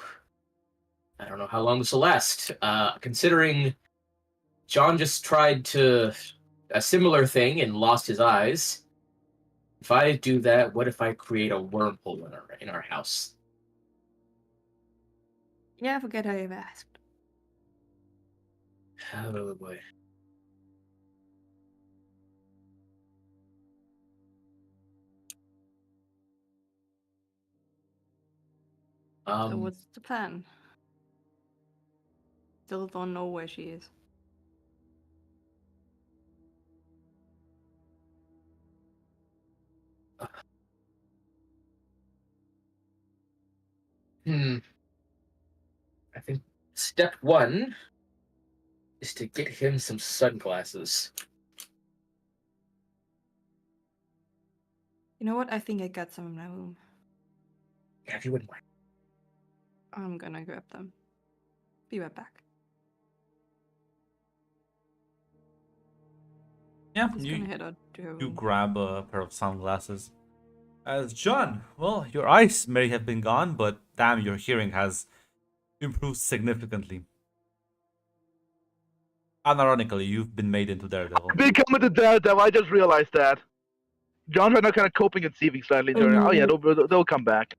I don't know how long this will last. Considering John just tried to a similar thing and lost his eyes. If I do that, what if I create a wormhole in our house? Yeah, I forget I ever asked. Oh boy. So what's the plan? Still don't know where she is. I think step one is to get him some sunglasses. You know what? I think I got some in my room. Yeah, if you wouldn't mind. I'm gonna grab them. Be right back. Yeah, Just gonna head out to her you room. grab a pair of sunglasses. As John, well, your eyes may have been gone, but damn, your hearing has improved significantly. Unironically, you've been made into Daredevil. Becoming the Daredevil. I just realized that. John's right now kind of coping and seething slightly. Oh yeah, they'll come back.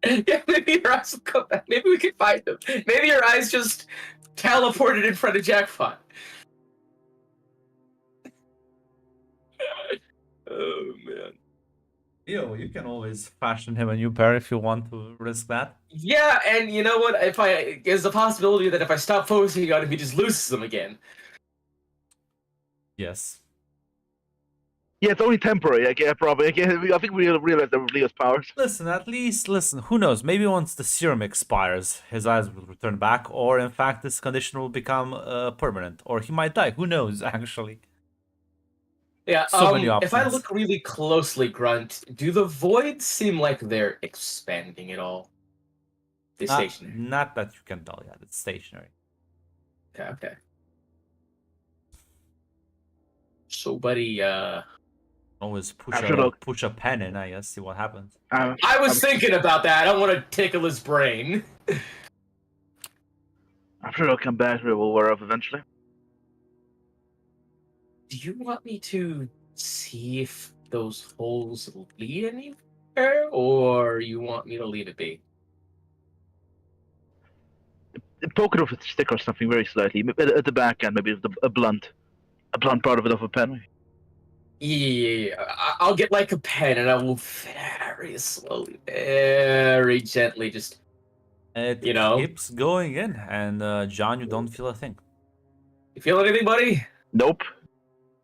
Yeah, maybe your eyes will come back. Maybe we can find them. Maybe your eyes just teleported in front of Jackpot. Oh man. Yo, you can always fashion him a new pair if you want to risk that. Yeah, and you know what? There's a possibility that if I stop focusing on him, he just loses them again. Yes. Yeah, it's only temporary. Probably. I think we realize that with Leo's powers. Listen, who knows? Maybe once the serum expires, his eyes will return back, or in fact, this condition will become permanent, or he might die. Who knows, actually? Yeah, So many if I options. look really closely, Grunt, do the voids seem like they're expanding at all? They're stationary. Not that you can tell yet. It's stationary. Okay. So, buddy, Always After push a pen in, I guess, see what happens. I was thinking about that. I don't want to tickle his brain. I'm sure he'll come back. We'll wear off eventually. Do you want me to see if those holes lead anywhere, or you want me to leave it be? Poke it with a stick or something very slightly. At the back end, maybe with a blunt part of it off a pen. Yeah, I'll get like a pen and I will very slowly, very gently just, It you know. keeps going in, and John, you don't feel a thing. You feel anything, buddy? Nope.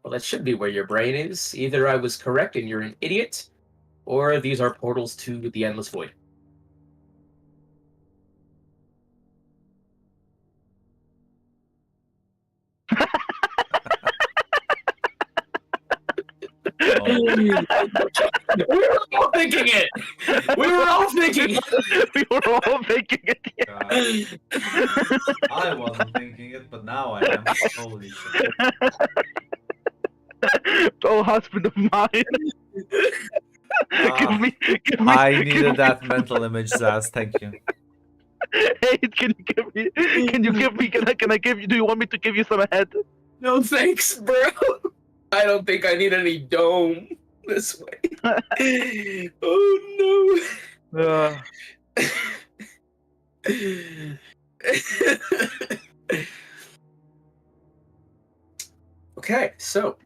Well, that should be where your brain is. Either I was correct and you're an idiot, or these are portals to the endless void. We were all thinking it. We were all thinking it. We were all thinking it. I wasn't thinking it, but now I am. Holy shit. Oh, husband of mine. give me. I give needed me- that mental image, Zaz. Thank you. Hey, can you give me? Can you give me? Can I give you? Do you want me to give you some head? No thanks, bro. I don't think I need any dome this way. Oh no. Okay, so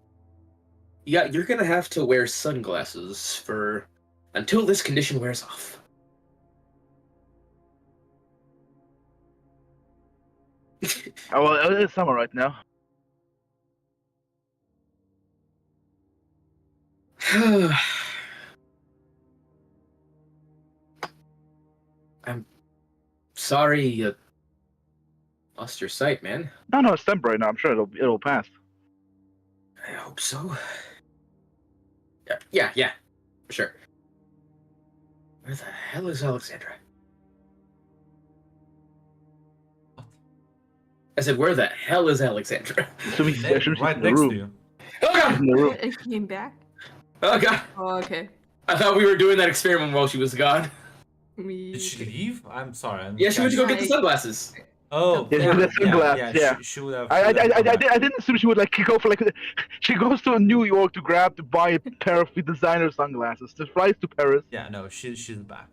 yeah, you're gonna have to wear sunglasses for until this condition wears off. Oh, well, it's summer right now. I'm sorry you lost your sight, man. No, it's temporary now. I'm sure it'll pass. I hope so. Yeah, for sure. Where the hell is Alexandra? I said, where the hell is Alexandra? Assuming she's Right in the next room. to you. Oh god! In the room. It came back. Oh god! Oh, okay. I thought we were doing that experiment while she was gone. Did she leave? I'm sorry. Yeah, she went to go get the Like- sunglasses. Oh, Yeah, the sunglasses, yeah. She would have. I she would have come back. didn't assume she would like go for like. She goes to New York to buy a pair of designer sunglasses. Just flies to Paris. Yeah, no, she's back.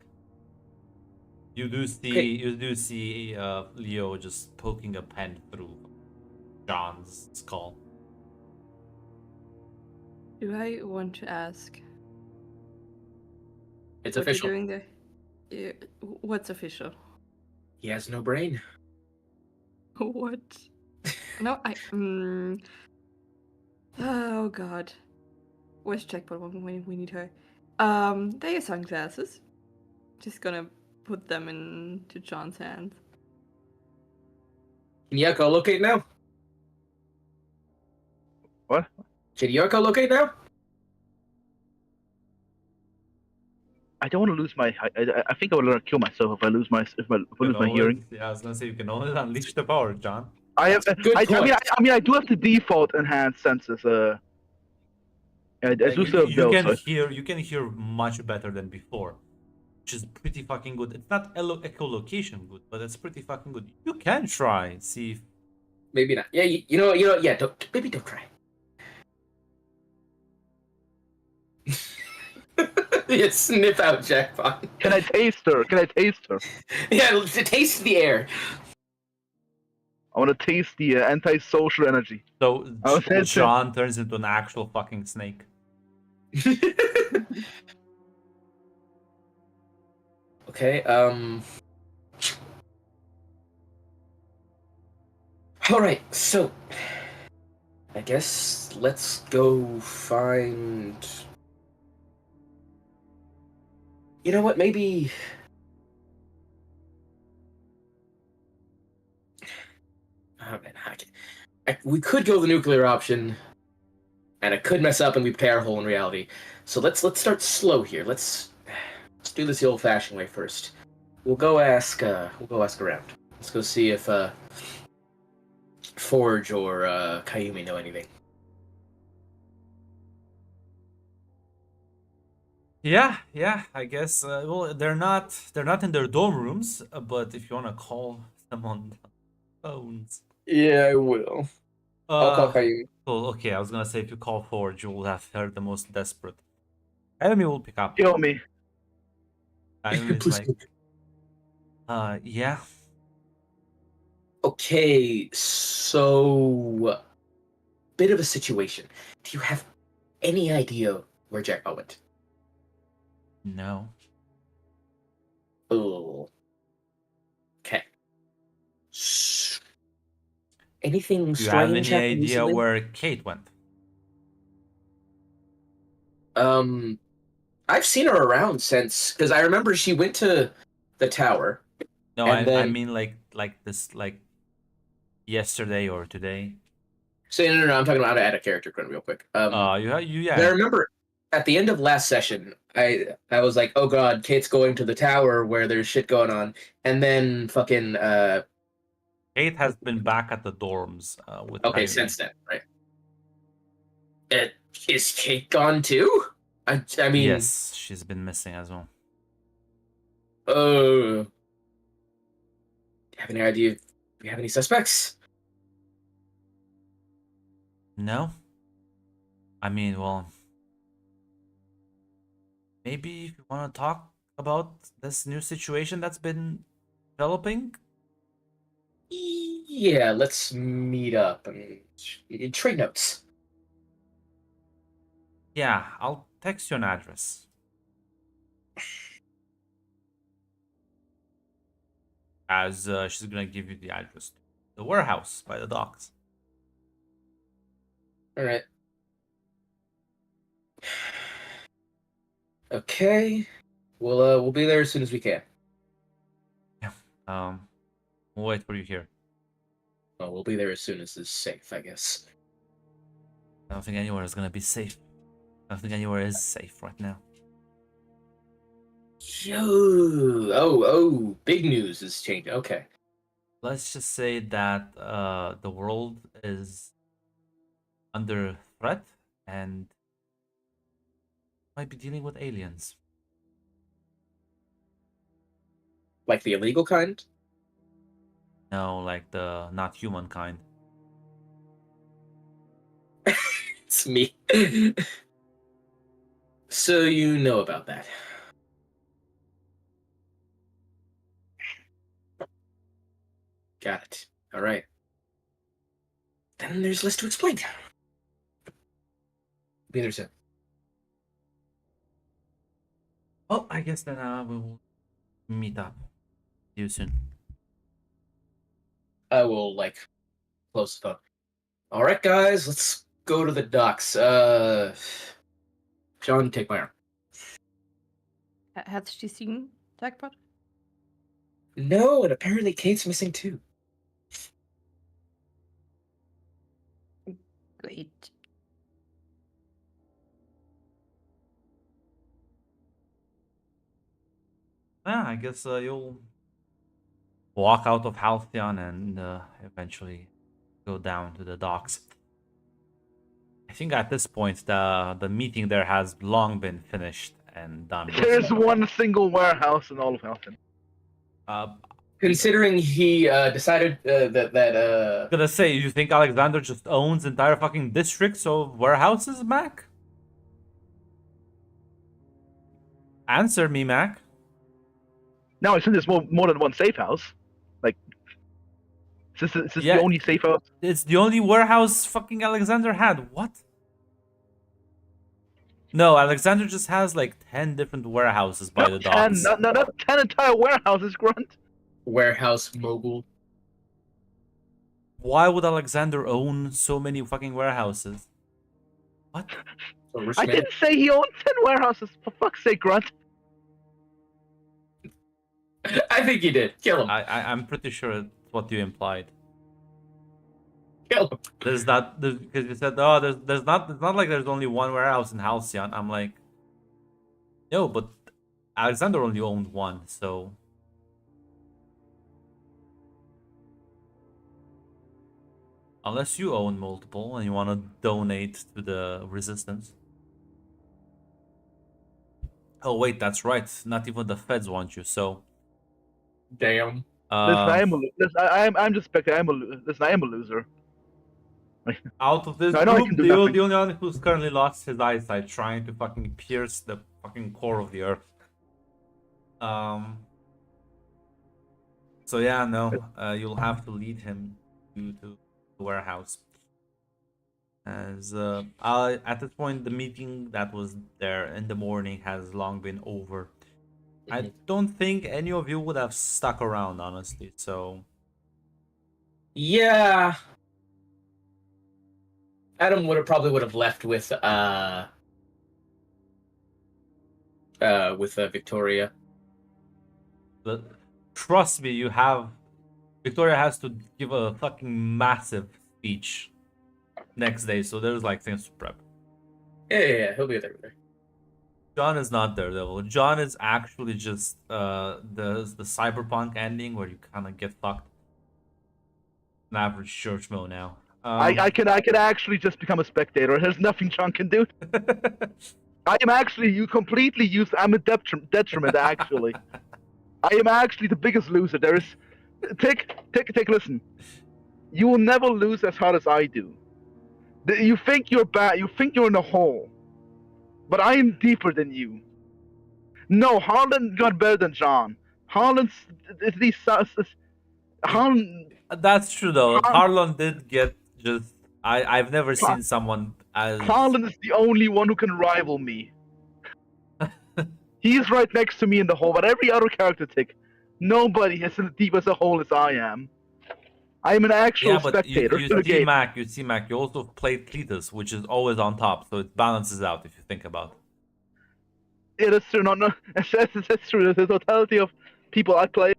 You do see Okay. Leo just poking a pen through John's skull. Do I want to ask It's what official. you're doing there? Yeah, what's official? He has no brain. What? No, Oh god. Where's Jackpot when we need her? They are sunglasses. Just gonna put them into John's hands. Can you echolocate now? What? Can you echolocate now? I don't want to lose my. I think I will kill myself if I lose my hearing. Yeah, I was gonna say you can always unleash the power, John. I have. Good I point. mean, I do have the default enhanced senses. I do still have those. You can hear much better than before, which is pretty fucking good. It's not echolocation good, but it's pretty fucking good. You can try, see if Maybe not. Yeah, you know, yeah. Maybe don't try. Yeah, sniff out Jackpot. Can I taste her? Yeah, taste the air. I want to taste the antisocial energy. so. I was hesitant. John turns into an actual fucking snake. Okay. All right. So, I guess let's go find. You know what? Maybe. Oh man, we could go the nuclear option, and it could mess up, and we pay our hole in reality. So let's start slow here. Let's do this the old-fashioned way first. We'll go ask around. Let's go see if Forge or Kayumi know anything. Yeah, I guess. Well, they're not in their dorm rooms, but if you wanna call them on the phones. Yeah, I will. I'll call Uh, Kayumi. Cool. Okay, I was gonna say if you call Forge, you will have her the most desperate. Enemy will pick up. Kill me. Enemy is Please like, don't. yeah. Okay, so bit of a situation. Do you have any idea where Jackpot went? No. Oh. Okay. Anything Do you have strange any happened idea recently? where Kate went? I've seen her around since, because I remember she went to the tower. No, And I then- mean like this like yesterday or today. So no, I'm talking about how to add a character real quick. Yeah. I remember at the end of last session, I was like, oh god, Kate's going to the tower where there's shit going on, and then fucking Kate has been back at the dorms with okay, Kayumi. since then, right? Is Kate gone too? I mean, Yes, she's been missing as well. do you have any idea? Do you have any suspects? No. I mean, well, maybe if you want to talk about this new situation that's been developing. Yeah, let's meet up and trade notes. Yeah, I'll text you an address. As she's gonna give you the address to the warehouse by the docks. All right. Okay. We'll be there as soon as we can. We'll wait for you here. Well, we'll be there as soon as it's safe, I guess. I don't think anywhere is gonna be safe. I don't think anywhere is safe right now. Oh, big news is changing. Okay. Let's just say that the world is under threat and might be dealing with aliens. Like the illegal kind? No, like the not human kind. It's me. So you know about that. Got it. All right. Then there's less to explain. Be there soon. Well, I guess then we will meet up. See you soon. I will close the phone. All right, guys, let's go to the docks. John, take my arm. Hat she seen Jackpot? No, and apparently Kate's missing too. Great. Yeah, I guess you'll walk out of Halcyon and eventually go down to the docks. I think at this point the meeting there has long been finished and done. There's one single warehouse in all of Halton. Considering he decided that Gonna say, you think Alexander just owns entire fucking districts of warehouses, Mac? Answer me, Mac. No, I think there's more than one safe house. Like, is this Yeah. the only safe house? It's the only warehouse fucking Alexander had. What? No, Alexander just has like 10 different warehouses by the docks. Not 10 entire warehouses, Grunt. Warehouse mogul. Why would Alexander own so many fucking warehouses? What? A rich I man. didn't say he owned 10 warehouses, for fuck's sake, Grunt. I think you did. Kill him. I'm pretty sure it's what you implied. Kill him. There's not because you said, oh, there's not. It's not like there's only one warehouse in Halcyon. I'm like, no, but Alexander only owned one, so. Unless you own multiple and you want to donate to the resistance. Oh wait, that's right. Not even the feds want you. So. Damn. I'm just spectating. I am a loser. Out of this I know I group, can do the nothing. only one who's currently lost his eyesight trying to fucking pierce the fucking core of the earth. So yeah, no, you'll have to lead him to the warehouse. As at this point, the meeting that was there in the morning has long been over. I don't think any of you would have stuck around, honestly. So Yeah. Adam probably would have left with Victoria. but trust me, you have Victoria has to give a fucking massive speech next day, so there's like things to prep. Yeah, he'll be there. John is not Daredevil. John is actually just the cyberpunk ending where you kind of get fucked. An average church mo now. I can actually just become a spectator. There's nothing John can do. I am actually completely used. I'm a detriment actually. I am actually the biggest loser. There is. Take listen. You will never lose as hard as I do. You think you're bad. You think you're in a hole, but I am deeper than you. No, Harlan got better than John. Harlan's Harlan. That's true though. Harlan did get just. I've never seen someone as. Harlan is the only one who can rival me. He's right next to me in the hole, but every other character nobody is as deep as a hole as I am. I am an actual Yeah, but spectator you to the see game. Mac. You see Mac. You also played Cletus, which is always on top, so it balances out if you think about it. It is true. No, it's true. The totality of people I play.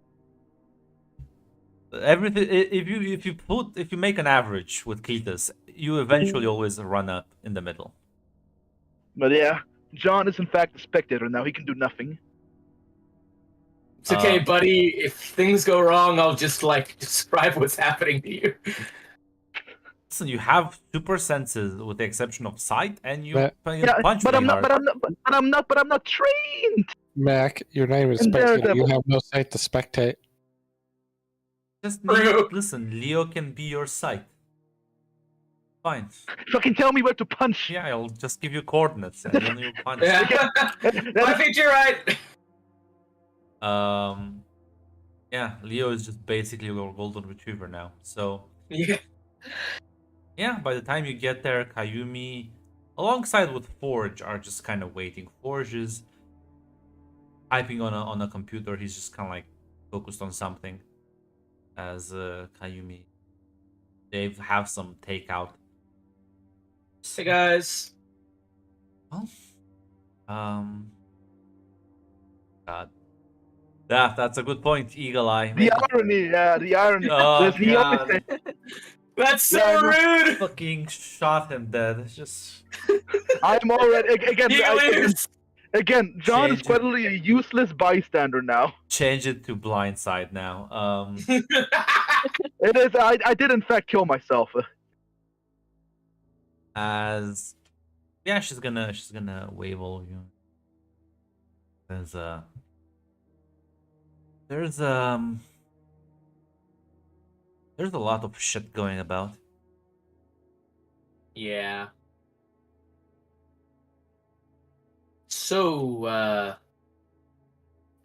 Everything. If you make an average with Cletus, you eventually always run up in the middle. But yeah, John is in fact a spectator now. He can do nothing. It's okay, buddy. If things go wrong, I'll just describe what's happening to you. Listen, you have super senses with the exception of sight, and you But- punch But really I'm hard. I'm not trained. Mac, you're not even And spectating. You Daredevil. have no sight to spectate. Just True. listen. Leo can be your sight. Fine. Fucking tell me where to punch. Yeah, I'll just give you coordinates and then you punch. Yeah. I think you're right. Yeah, Leo is just basically your golden retriever now. So Yeah. yeah, by the time you get there, Kayumi, alongside with Forge, are just kind of waiting. Forge is typing on a computer. He's just kind of like focused on something. As Kayumi, they have some takeout. Hey guys. God. Yeah, that's a good point, Eagle Eye. The irony, yeah, the irony. Oh, There's the God. irony. That's so Yeah, rude. Fucking shot him dead. It's just I'm already again. John is Change it. quite literally a useless bystander now. change it to blindside now. It is. I did in fact kill myself. As yeah, she's gonna wave all of you. There's a lot of shit going about. Yeah. So, I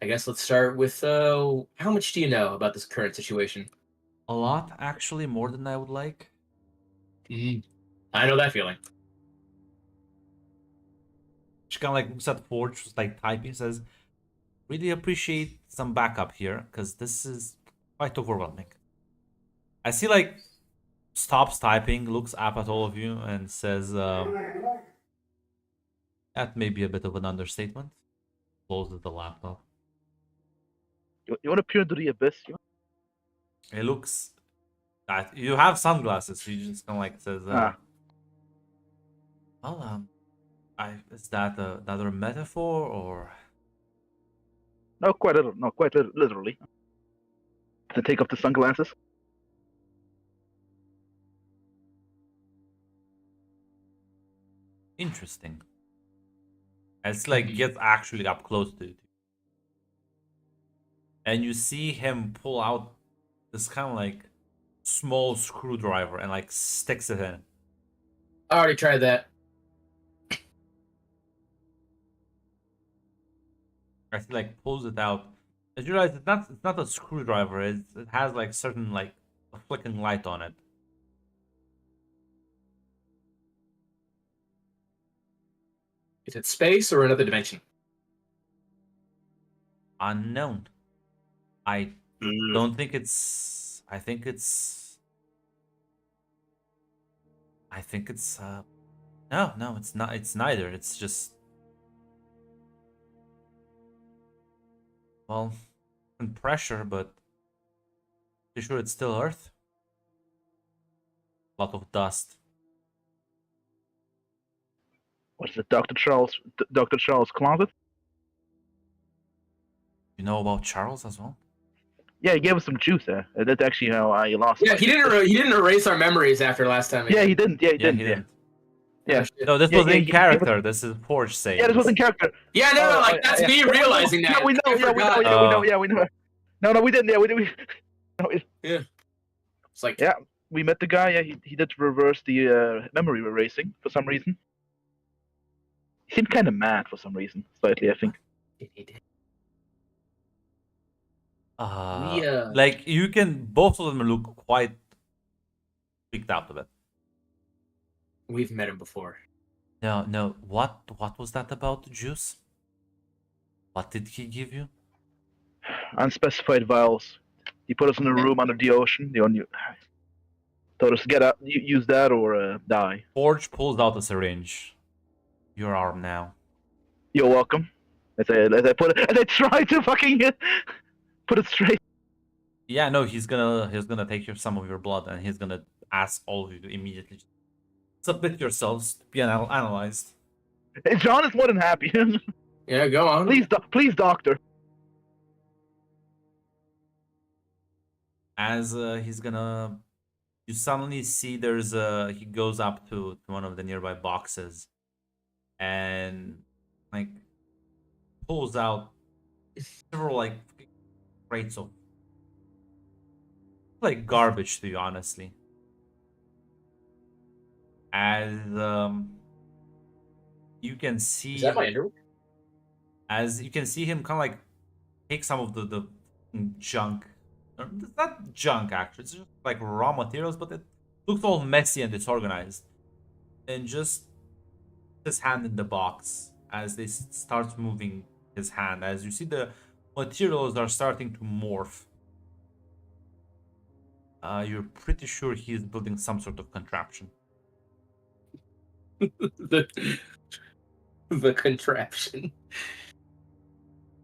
guess let's start with how much do you know about this current situation? A lot, actually, more than I would like. I know that feeling. She kind of like looks at Forge, just like typing, says, "Really appreciate some backup here, because this is quite overwhelming." I see like stops typing, looks up at all of you, and says, "That may be a bit of an understatement." Closes the laptop. You want to peer into the abyss? It looks that you have sunglasses, so you just kind of like says, Ah. "Well, is that another metaphor or?" No, quite literally. To take off the sunglasses. Interesting. It's like gets actually up close to it. And you see him pull out this kind of like small screwdriver and like sticks it in. I already tried that. As he like pulls it out. As you realize it's not a screwdriver, it has like certain like a flicking light on it. Is it space or another dimension? Unknown. I don't think it's I think it's no, it's not, it's neither. It's just, well, and pressure, but pretty sure it's still Earth. A lot of dust. What is it, Dr. Charles closet? You know about Charles as well? Yeah, he gave us some juice there. That's actually how I lost. Yeah, he didn't erase our memories after last time. Yeah, he didn't. Yeah, he Yeah, didn't. he Yeah. didn't. Yeah. No, this Yeah, was yeah, in he- character. This is Forge saying. Yeah, this was in this. character. Yeah, no, Oh, like that's yeah. me realizing that. Yeah, we know. I Yeah, we know. forgot. Yeah, we know. Yeah, we know. No, we didn't. Yeah, we did. No, It's like, Yeah. We met the guy. Yeah, he did reverse the memory erasing for some reason. He seemed kind of mad for some reason, slightly. I think. Like you can, both of them look quite freaked out a bit. we've met him before. No. What was that about, Juice? What did he give you? Unspecified vials. He put us in a room under the ocean. The only told us to get out, use that or die. Forge pulls out a syringe. Your arm now. You're welcome. As I put it, as I try to fucking put it straight. Yeah, no, he's gonna take some of your blood, and he's gonna ask all of you to immediately submit yourselves to be analyzed. And John is more than happy. Yeah, go on. please, doctor. As he's gonna, you suddenly see there's he goes up to one of the nearby boxes, and like pulls out several like crates of like garbage, to you honestly. As you can see, Is that my underwear? as you can see him kind of like take some of the junk. It's not junk actually, it's just like raw materials, but it looks all messy and disorganized. And just his hand in the box as they start moving his hand, as you see the materials are starting to morph. You're pretty sure he's building some sort of contraption. the contraption.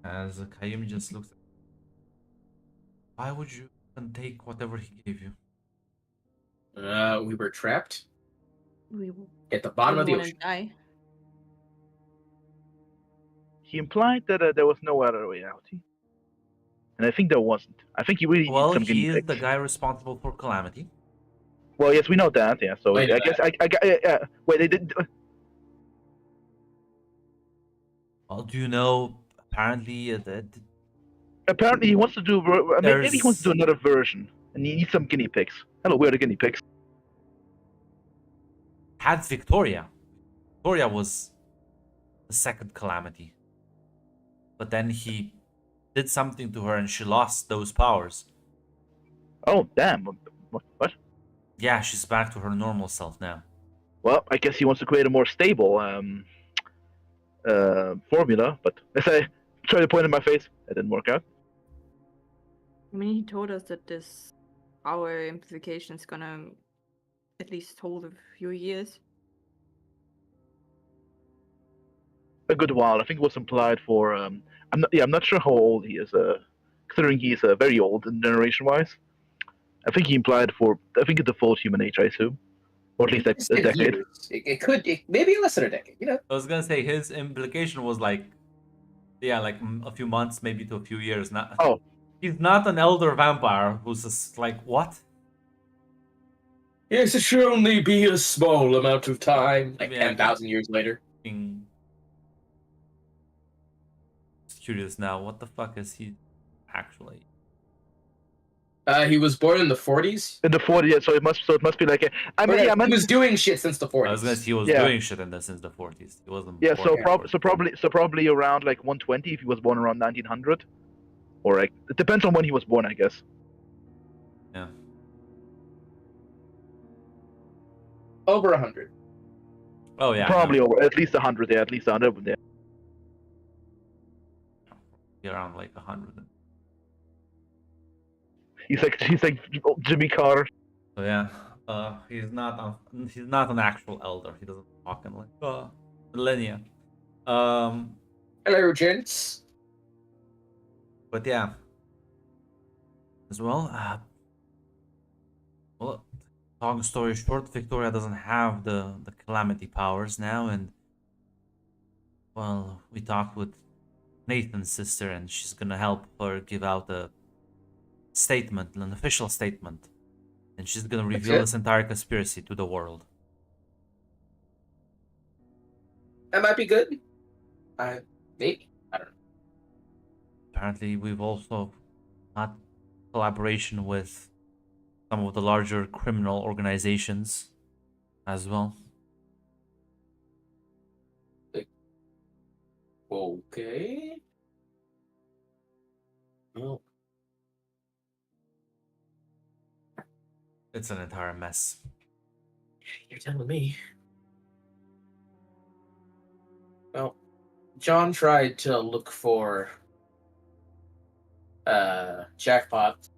As Kayumi just looks at, why would you even take whatever he gave you? We were trapped We at the bottom of the didn't ocean. wanna die. He implied that there was no other reality, and I think there wasn't. I think he really Well, needs some guinea he is pigs. the guy responsible for Calamity. Well, yes, we know that. Yeah, so Wait a I guess I got. Wait, they didn't. Well, do you know? Apparently, that Apparently, he wants to do. Maybe he wants to do another version, and he needs some guinea pigs. Hello, where are the guinea pigs? had Victoria. Victoria was the second Calamity, but then he did something to her, and she lost those powers. Oh, damn! What? Yeah, she's back to her normal self now. Well, I guess he wants to create a more stable formula, but as I tried to point in my face, it didn't work out. I mean, he told us that this power amplification is gonna at least hold a few years. A good while. I think it was implied for. I'm not sure how old he is. Considering he's very old in generation-wise. I think he implied for. I think it's the full human age, I assume, or at least It's a been decade. years. It maybe less than a decade. You know. I was gonna say his implication was like, yeah, like a few months, maybe to a few years. Not. Oh. He's not an elder vampire who's just like what? Yes, it should only be a small amount of time, like Yeah, 10,000 years later. Fucking curious now. What the fuck is he actually? He was born in the 40s. In the 40s, yeah, so it must be like a. I mean, yeah, He was doing shit since the 40s. I was gonna say he was Yeah. doing shit in this since the 40s. He wasn't. Yeah, born so, in the 40s. probably around like 120 if he was born around 1900, or like it depends on when he was born, I guess. Yeah. Over 100. Oh yeah. Probably no, over at least 100. Yeah, at least 100. Yeah. around like 100. He's like Jimmy Carter. So yeah, he's not an actual elder. He doesn't talk in like millennia. Hello, gents. But yeah, as well. Well, long story short, Victoria doesn't have the calamity powers now, and well, we talked with Nathan's sister, and she's gonna help her give out a statement, an official statement, and she's gonna reveal it? this entire conspiracy to the world. That might be good. Maybe. I don't know. Apparently, we've also had collaboration with some of the larger criminal organizations as well. Okay. Well, It's an entire mess. you're telling me. Well, John tried to look for Jackpot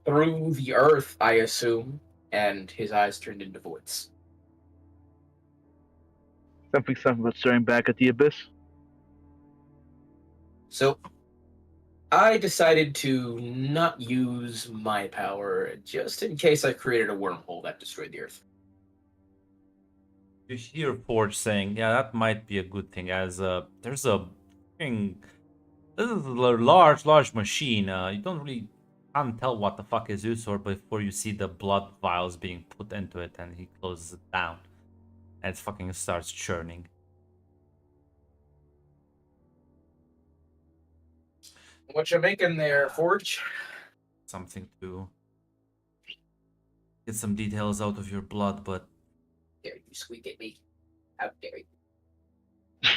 through the earth, I assume, and his eyes turned into voids. Something about staring back at the abyss. So I decided to not use my power just in case I created a wormhole that destroyed the earth. You hear Forge saying, "Yeah, that might be a good thing." As there's a thing. This is a large machine. You don't really can't tell what the fuck is used for before you see the blood vials being put into it, and he closes it down, and it fucking starts churning. What you making there, Forge? Something to get some details out of your blood, but Dare you squeak at me? How dare you?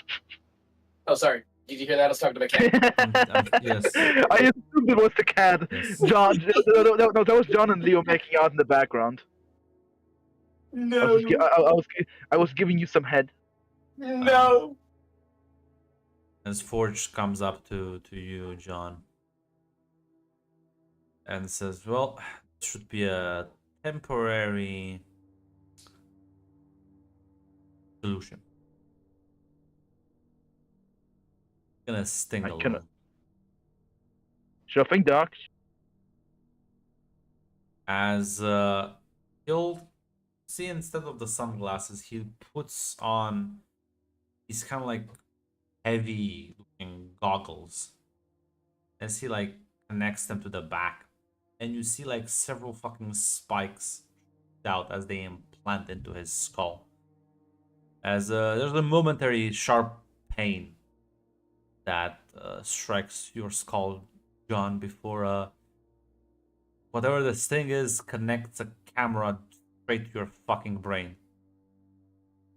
Oh, sorry. Did you hear that? I was talking to my cat. yes. I assumed it was the cat. Yes. John, no, that was John and Leo making out in the background. No. I was giving you some head. No. As Forge comes up to you, John, and says, "Well, it should be a temporary solution. Gonna sting a little." Sure thing, Doc. As he'll see, instead of the sunglasses, he puts on these kind of like heavy looking goggles, as he like connects them to the back, and you see like several fucking spikes out as they implant into his skull. As there's a momentary sharp pain that strikes your skull, John, before whatever this thing is connects a camera straight to your fucking brain,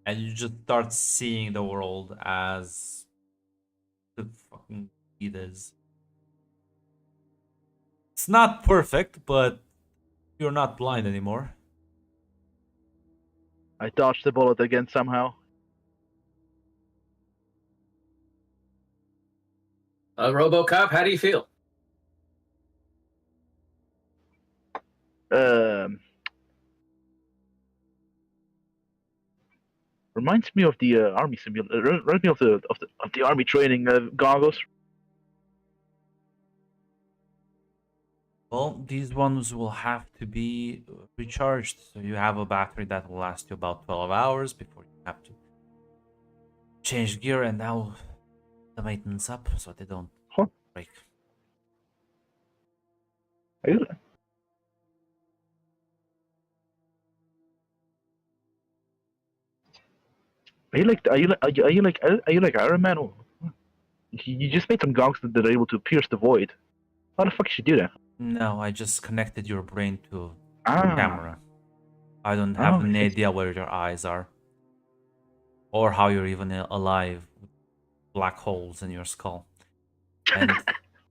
and you just start seeing the world as the fucking it is. It's not perfect, but you're not blind anymore. I dodged the bullet again somehow. RoboCop, how do you feel? Um, reminds me of the army simulator. Reminds me of the army training goggles. Well, these ones will have to be recharged, so you have a battery that will last you about 12 hours before you have to change gear and now the maintenance up so they don't Huh. break. Are you, are you like Iron Man? Or, you just made some goggles that are able to pierce the void. How the fuck did you do that? No, I just connected your brain to Ah, camera. I don't have Oh, any I see. idea where your eyes are. Or how you're even alive with black holes in your skull. And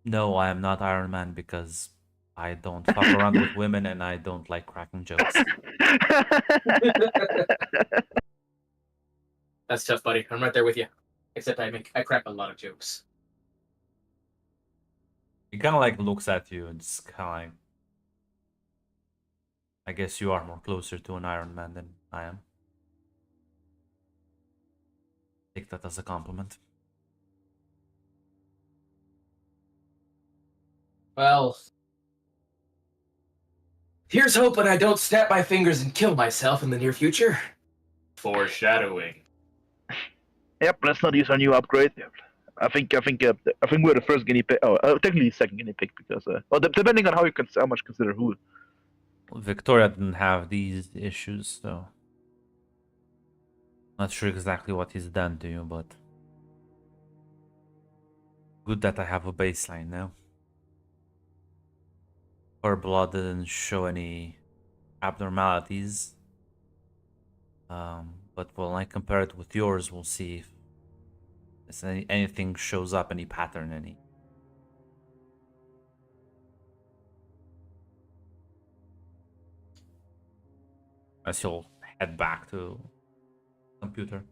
no, I am not Iron Man because I don't fuck around with women and I don't like cracking jokes. That's tough, buddy. I'm right there with you. Except I crack a lot of jokes. He kind of like looks at you and just kind of like, I guess you are more closer to an Iron Man than I am. Take that as a compliment. Well, here's hoping I don't snap my fingers and kill myself in the near future. Foreshadowing. Yep, let's not use our new upgrade. I think we're the first guinea pig. Oh, technically the second guinea pig because depending on how much consider who. Victoria didn't have these issues, so not sure exactly what he's done to you, but good that I have a baseline now. Her blood didn't show any abnormalities, but when I compare it with yours, we'll see if anything shows up, any pattern, any. As you'll head back to computer.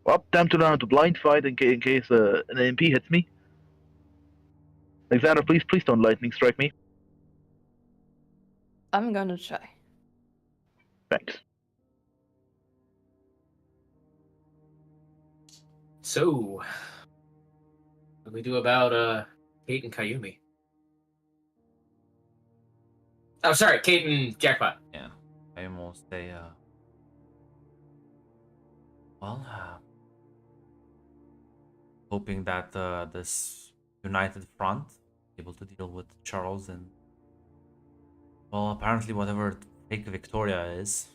Well, time to learn how to blind fight in case an MP hits me. Alexander, please don't lightning strike me. I'm gonna try. Thanks. So, what do we do about Kate and Kayumi? Oh, sorry, Kate and Jackpot. Yeah, I almost say, well, hoping that this united front able to deal with Charles and, well, apparently whatever fake Victoria is.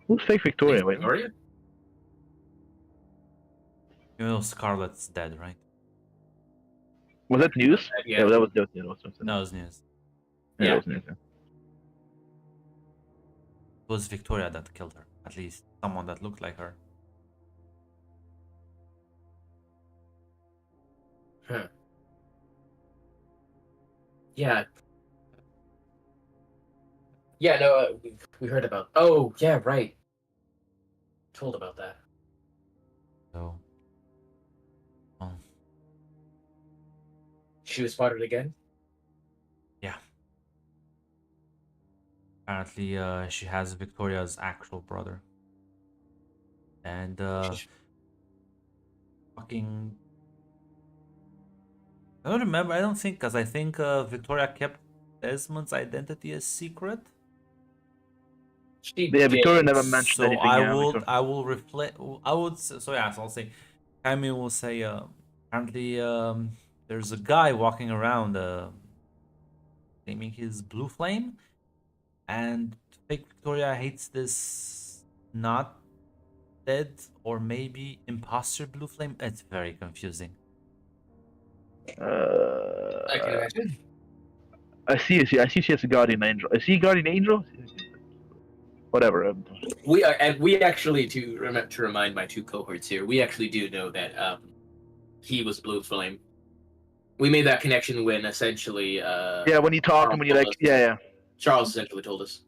Who's fake Victoria? Wait, Victoria? You know Scarlet's dead, right? was that news? Yeah. That was news. No, it's news. Yeah, Yeah. that was news. Yeah. It was Victoria that killed her. At least someone that looked like her. Huh. Yeah. Yeah, no, we heard about. Oh, yeah, right. Told about that. So, well, She was spotted again? yeah. Apparently, she has Victoria's actual brother. And, fucking... I don't remember, I don't think, because I think Victoria kept Desmond's identity a secret. She Yeah, did. Victoria never mentioned So anything. I will reflect. I would. So yeah. So I'll say, Jaime will say. Apparently, there's a guy walking around, claiming his blue flame, and fake Victoria hates this not dead or maybe imposter blue flame. It's very confusing. I can imagine. I see she has a guardian angel. Is he a guardian angel? Whatever. We actually to remind my two cohorts here. We actually do know that he was Blue Flame. We made that connection when essentially. Yeah, when you talk and when you're like, yeah. Charles essentially told us.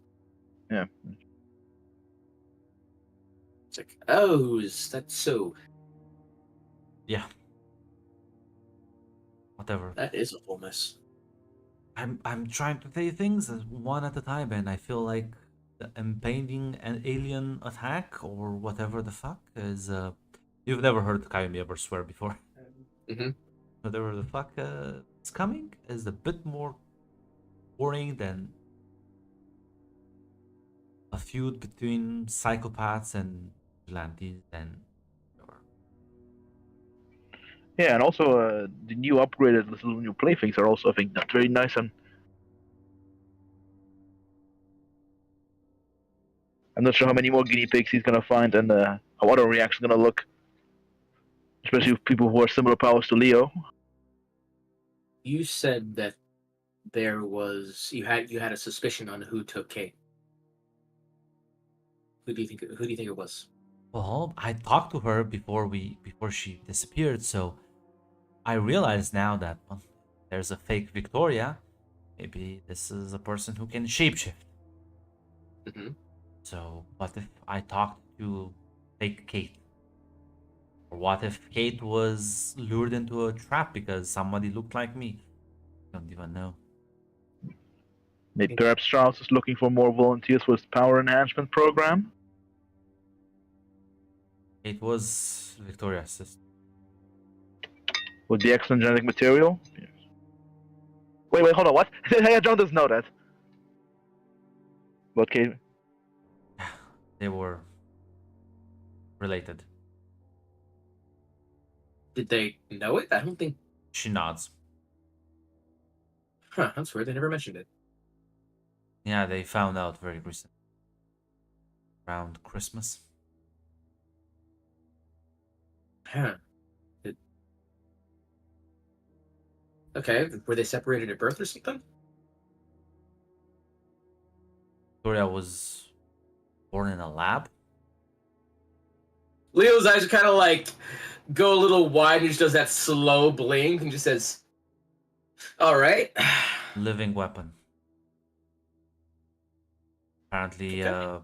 Yeah. It's like, oh, is that so? Yeah. whatever. That is a full mess. I'm trying to say things one at a time, and I feel like the impending an alien attack or whatever the fuck is. You've never heard Kayumi ever swear before. Mhm. Whatever the fuck is coming is a bit more worrying than a feud between psychopaths and vigilantes and. Yeah, and also the new upgraded little new playthings are also, I think, not very nice. And I'm not sure how many more guinea pigs he's gonna find and how other reactions gonna look, especially with people who are similar powers to Leo. You said that there was you had a suspicion on who took Kate. Who do you think it was? Well, I talked to her before she disappeared, so I realize now that well, there's a fake Victoria. Maybe this is a person who can shapeshift. Mm-hmm. So what if I talked to fake Kate? Or what if Kate was lured into a trap because somebody looked like me? I don't even know. Maybe perhaps Charles is looking for more volunteers for his power enhancement program. Kate was Victoria's sister. With the excellent genetic material. Yes. Wait, hold on, what? Hey, John doesn't know that. What, Kate? They were related. Did they know it? I don't think. She nods. Huh? That's weird. They never mentioned it. Yeah, they found out very recently. Around Christmas. Huh. Okay. Were they separated at birth or something? Victoria was born in a lab. Leo's eyes are kind of like go a little wide and he just does that slow blink and just says, "All right." Living weapon. Apparently, Okay.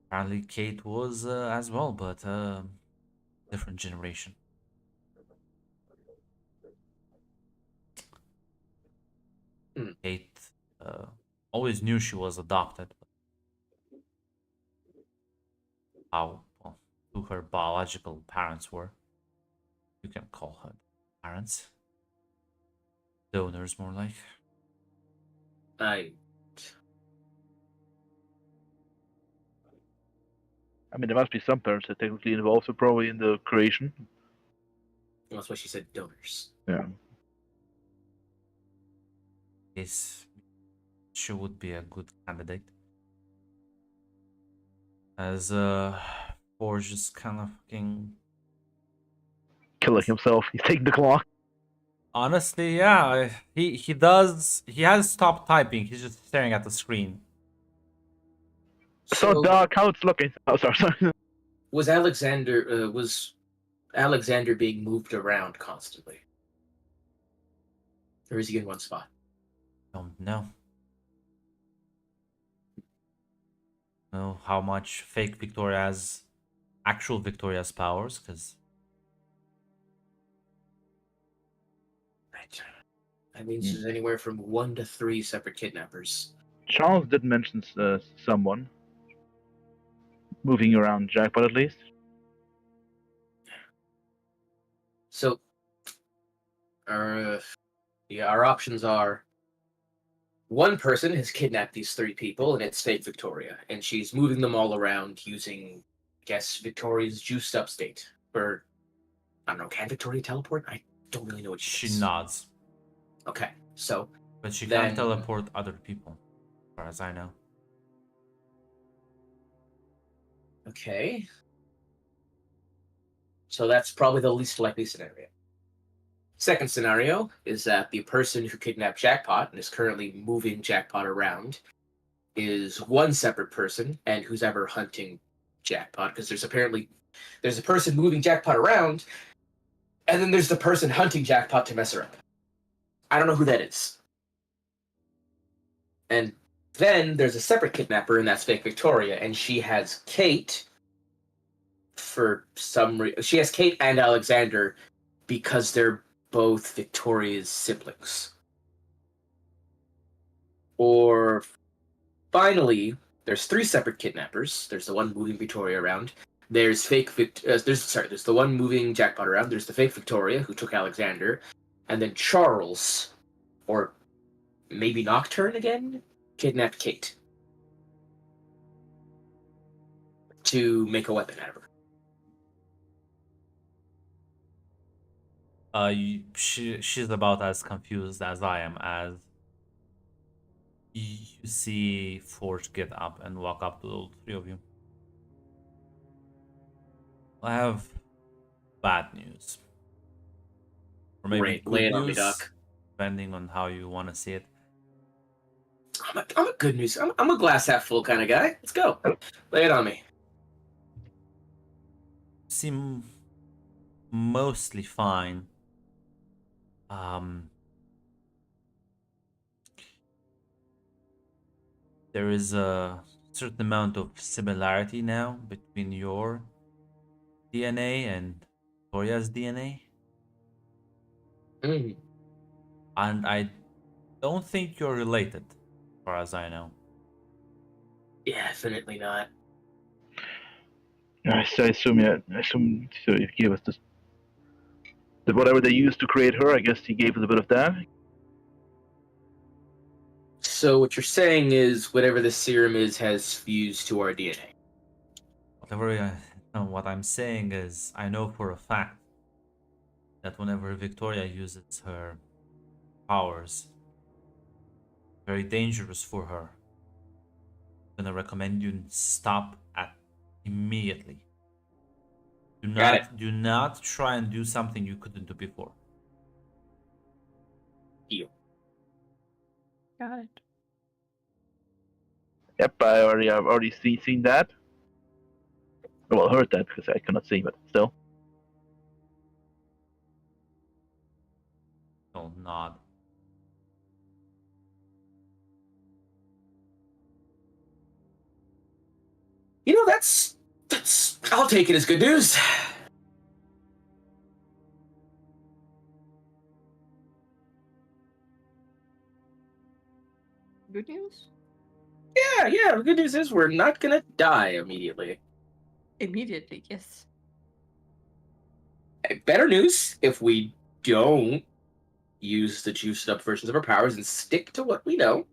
apparently Kate was as well, but different generation. Kate always knew she was adopted. How well, who her biological parents were? You can call her parents. Donors, more like. I mean, there must be some parents that technically involved, so probably in the creation. That's why she said donors. Yeah. Yes, she would be a good candidate. As Forge is kind of fucking. Killing himself. He's taking the clock. Honestly, yeah, he does. He has stopped typing. He's just staring at the screen. So Doc, how it's looking? Oh, sorry. Was Alexander being moved around constantly, or is he in one spot? Don't know. Know how much fake Victoria's, actual Victoria's powers, because. That means there's anywhere from 1 to 3 separate kidnappers. Charles did mention someone moving around Jackpot at least. So, our options are: one person has kidnapped these 3 people, and it's fake Victoria, and she's moving them all around using, I guess, Victoria's juiced up state. Or, I don't know, can Victoria teleport? I don't really know what she does. nods. Okay, so. But she then, can't teleport other people, as far as I know. Okay. So that's probably the least likely scenario. Second scenario is that the person who kidnapped Jackpot and is currently moving Jackpot around is one separate person and who's ever hunting Jackpot, because there's a person moving Jackpot around, and then there's the person hunting Jackpot to mess her up. I don't know who that is. And then there's a separate kidnapper, and that's fake Victoria, and she has Kate for some reason. She has Kate and Alexander because they're both Victoria's siblings. Or finally, there's 3 separate kidnappers. There's the one moving Victoria around. There's there's the one moving Jackpot around. There's the fake Victoria who took Alexander, and then Charles, or maybe Nocturne again, kidnapped Kate to make a weapon out of her. She's about as confused as I am as you see Forge get up and walk up to all 3 of you. I have bad news. Or maybe Great, good lay it on me, news, Doc. depending on how you want to see it. I'm a good news. I'm a glass half full kind of guy. Let's go. Lay it on me. Seem mostly fine. There is a certain amount of similarity now between your DNA and Victoria's DNA, Mm. and I don't think you're related, as far as I know. Definitely not. I assume, yeah. I assume so he gave us this. Whatever they used to create her, I guess he gave us a bit of that. So what you're saying is whatever the serum is has fused to our DNA. What I'm saying is, I know for a fact that whenever Victoria uses her powers, very dangerous for her. I'm gonna recommend you stop at immediately. Do not try and do something you couldn't do before. Got it. Yep, I've already seen that. Well, heard that because I cannot see, but still. He'll nod. You know, that's I'll take it as good news. Good news? Yeah, the good news is we're not gonna die immediately. Immediately, yes. Better news, if we don't use the juiced up versions of our powers and stick to what we know,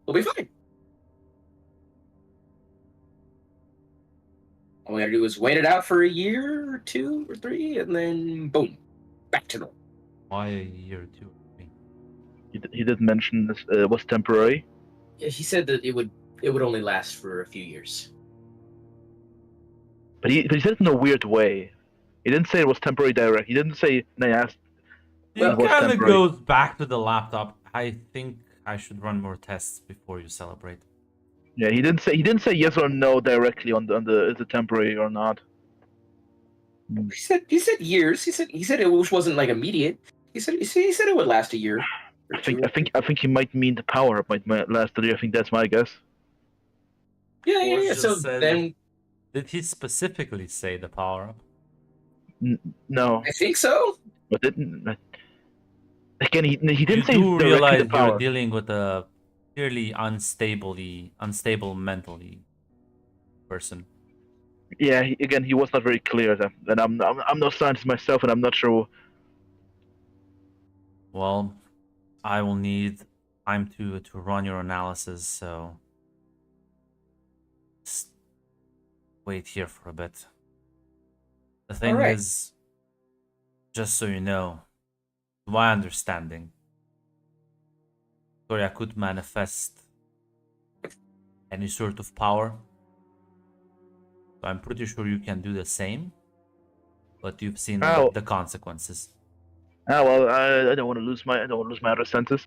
we'll be fine. All we gotta do is wait it out for a year or 2 or 3, and then boom, back to normal. Why a year or 2 or 3? He didn't mention this was temporary. Yeah, he said that it would only last for a few years. But he said it in a weird way. He didn't say it was temporary direct. He didn't say, and I asked. It was kind of temporary. goes back to the laptop. I think I should run more tests before you celebrate. Yeah, he didn't say yes or no directly on the is it temporary or not. He said years. He said it wasn't like immediate. He said it would last a year. Or I think 2 or 3. he might mean the power up might last a year. I think that's my guess. Yeah. Just So said- then Did he specifically say the power up? No, I think so. but didn't. Again, he You didn't say do directly realize the power. you're dealing with a clearly unstable mentally person. Yeah, he was not very clear. And I'm no scientist myself, and I'm not sure. Well, I will need time to run your analysis, so just wait here for a bit. The thing Alright. is, just so you know, to my understanding, Victoria could manifest any sort of power. So I'm pretty sure you can do the same, but you've seen the consequences. Well, I don't want to lose my other senses.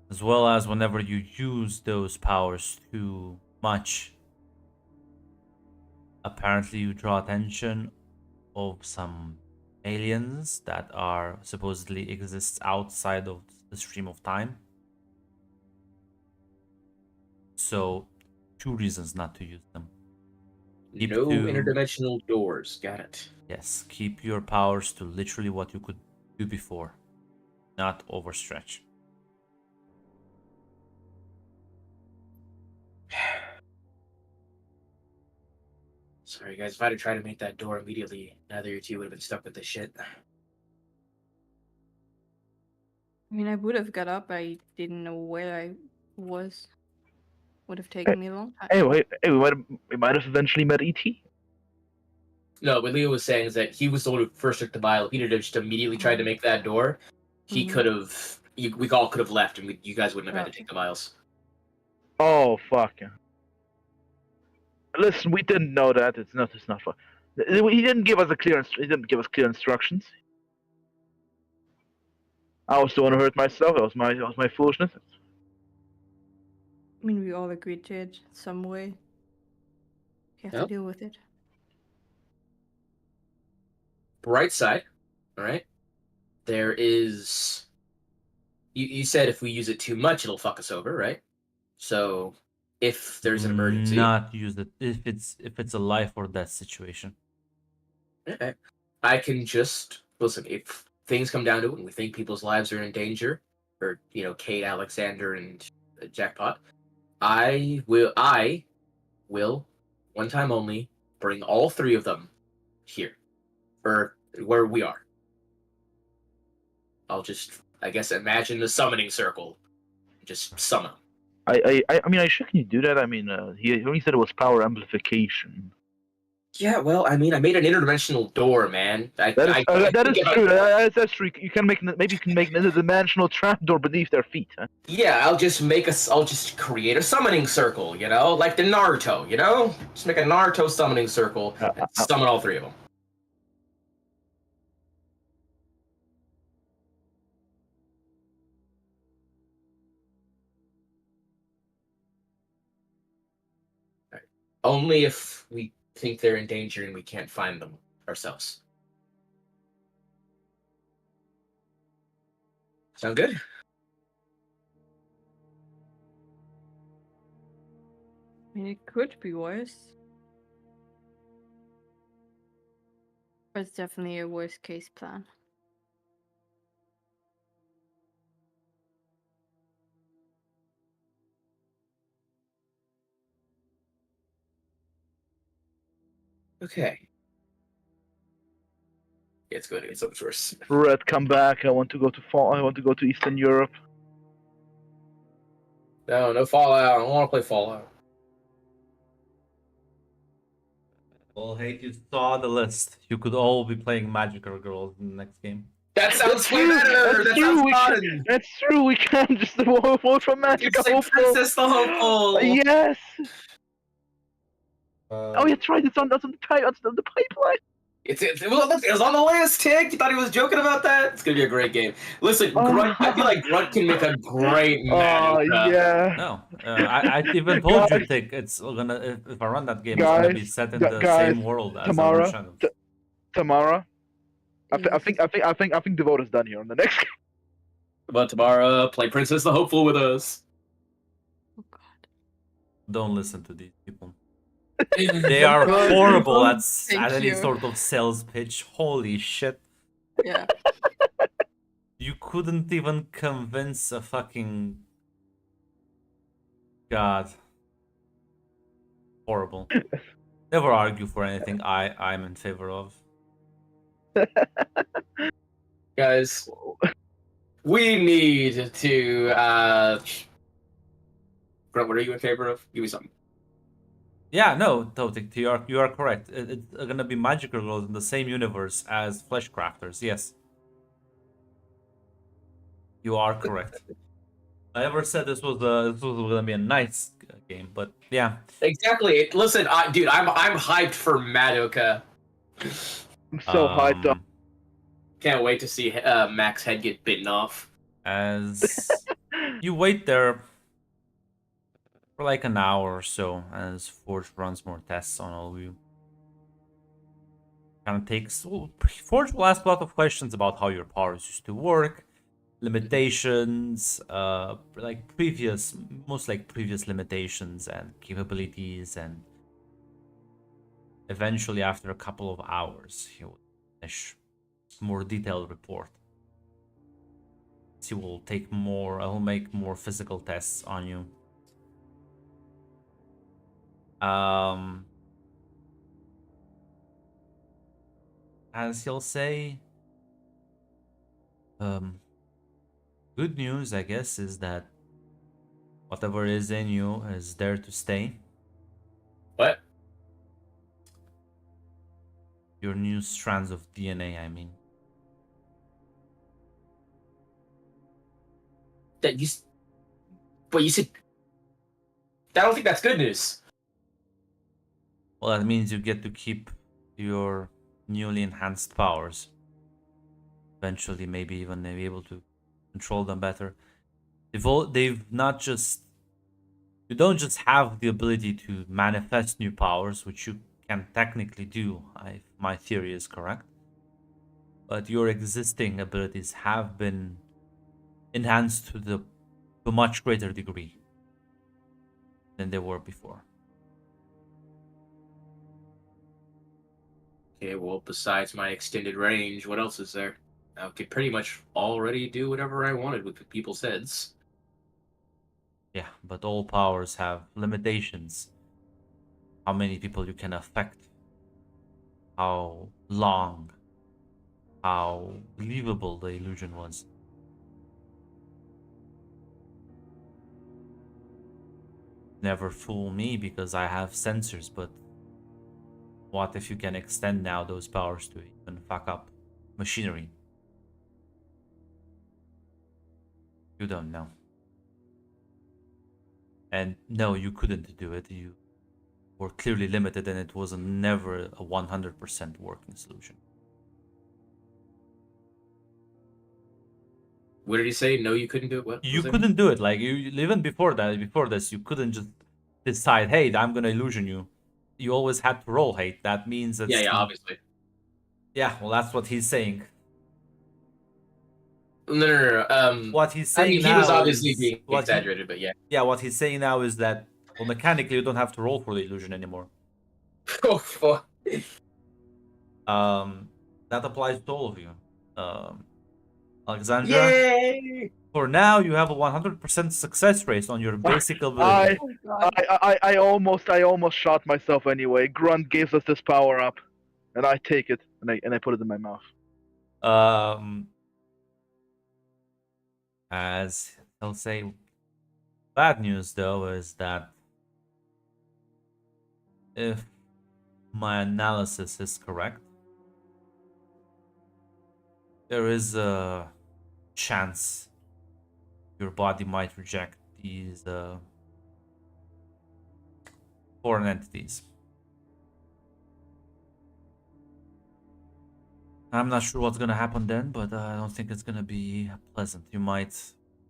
As well as whenever you use those powers too much, apparently you draw attention of some aliens that are supposedly exists outside of the stream of time. So 2 reasons not to use them. Keep No to- interdimensional doors. Got it. Yes, keep your powers to literally what you could do before, not overstretch. Sorry, guys. If I'd have tried to make that door immediately, neither of you two would have been stuck with this shit. I mean, I would have got up. I didn't know where I was. Would have taken me a long time. Anyway, we might have eventually met E.T. No, what Leo was saying is that he was the one who first took the vial. If he'd have just immediately tried to make that door, he Mhm. could have. We all could have left, and you guys wouldn't have had to Right. take the vials. Oh fuck. Listen, we didn't know that. It's not. It's not fun. He didn't give us He didn't give us clear instructions. I was the one who hurt myself. It was my foolishness. I mean, we all agreed to it some way. You have Yep. to deal with it. Bright side, all right. There is. You said if we use it too much, it'll fuck us over, right? So, if there's an emergency, Not use it if it's a life or death situation. okay, I can just listen. If things come down to it, and we think people's lives are in danger, or Kate, Alexander, and Jackpot, I will, one time only, bring all three of them here, or where we are. I'll just, I guess, imagine a summoning circle, just summon. I mean, shouldn't you do that? I mean, he only said it was power amplification. Yeah, well, I mean, I made an interdimensional door, man. That is true. That's true. You can make maybe you can make an interdimensional trapdoor beneath their feet. Huh? Yeah, I'll just create a summoning circle, like the Naruto, Just make a Naruto summoning circle and summon all three of them. Right. Only if we think they're in danger and we can't find them ourselves. Sound good? I mean, it could be worse. But it's definitely a worst case plan. Okay. Yeah, it's going to get so much worse. Red, come back. I want to go to Eastern Europe. No Fallout. I don't want to play Fallout. Well, hey, you saw the list. You could all be playing Magical Girls in the next game. That sounds way true, better. that's That true, sounds we fun. That's true. We can just vote for You Magic. can say Princess the Hopeful. Yes. Oh, that's right. That's on the pipeline. It was on the list, Tick. You thought he was joking about that? It's gonna be a great game. Listen, Grunt. I feel like Grunt can make a great Oh Madoka. yeah. No, I even told you, Tick, it's gonna if I run that game, it's gonna be Guys, set in the guys, same world as Tamara, Urban Shadows. Tamara. I Yes. think the vote is done here on the next game. But Tamara, play Princess the Hopeful with us. Oh god. Don't listen to these people. They are horrible at Thank any you. sort of sales pitch. Holy shit. Yeah. You couldn't even convince a fucking... God. Horrible. Never argue for anything I'm in favor of. Guys, we need to. Grunt, what are you in favor of? Give me something. Yeah, no, Totik, you are correct. It's gonna be Magical Girls in the same universe as Flesh Crafters, yes. You are correct. I never said this was gonna be a nice game, but yeah. Exactly. Listen, dude, I'm hyped for Madoka. I'm so hyped up. Can't wait to see Mac's head get bitten off. As you wait there for like an hour or so, as Forge runs more tests on all of you. Kind of takes. Forge will ask a lot of questions about how your powers used to work, limitations, previous limitations and capabilities, and eventually, after a couple of hours, he will finish a more detailed report. He will I'll make more physical tests on you. As he'll say, good news, I guess, is that whatever is in you is there to stay. What? Your new strands of DNA, I mean. But you said. I don't think that's good news. Well, that means you get to keep your newly enhanced powers. Eventually, maybe even be able to control them better. They've not just... You don't just have the ability to manifest new powers, which you can technically do, if my theory is correct. But your existing abilities have been enhanced to a much greater degree than they were before. Okay, well, besides my extended range, what else is there? I could pretty much already do whatever I wanted with people's heads. Yeah, but all powers have limitations. How many people you can affect, how long, how believable the illusion was. Never fool me because I have sensors, but what if you can extend now those powers to even fuck up machinery? You don't know. And no, you couldn't do it. You were clearly limited, and it was never a 100% working solution. What did he say? No, you couldn't do it? What? You couldn't do it. Like, you even before this, you couldn't just decide, hey, I'm gonna illusion you. You always had to roll hate. That means that... Yeah, obviously. Yeah, well, that's what he's saying. No. What he's saying I mean, he now was obviously is... being exaggerated, but yeah. Yeah, what he's saying now is that, well, mechanically, you don't have to roll for the illusion anymore. Oh, fuck. That applies to all of you. Alexandra, Yay! for now, you have a 100% success rate on your basic ability. Oh god. I almost shot myself anyway. Grunt gives us this power up, and I take it and I put it in my mouth. As he'll say, bad news though is that if my analysis is correct, there is a chance your body might reject these foreign entities. I'm not sure what's gonna happen then, but I don't think it's gonna be pleasant. You might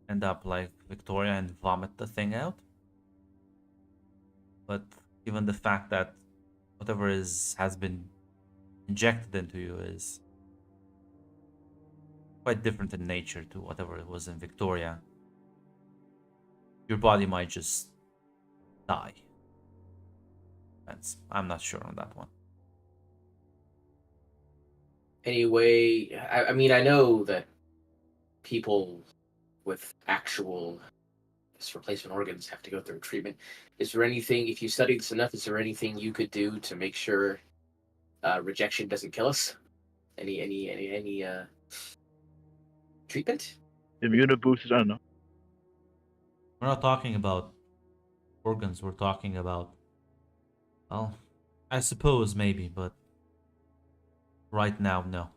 end up like Victoria and vomit the thing out. But given the fact that whatever has been injected into you is quite different in nature to whatever it was in Victoria, your body might just die. I'm not sure on that one. Anyway, I mean, I know that people with actual replacement organs have to go through treatment. Is there anything, if you studied this enough, is there anything you could do to make sure rejection doesn't kill us? Any treatment? Immunoboosters, I don't know. We're not talking about organs, we're talking about, well, I suppose maybe, but right now, no.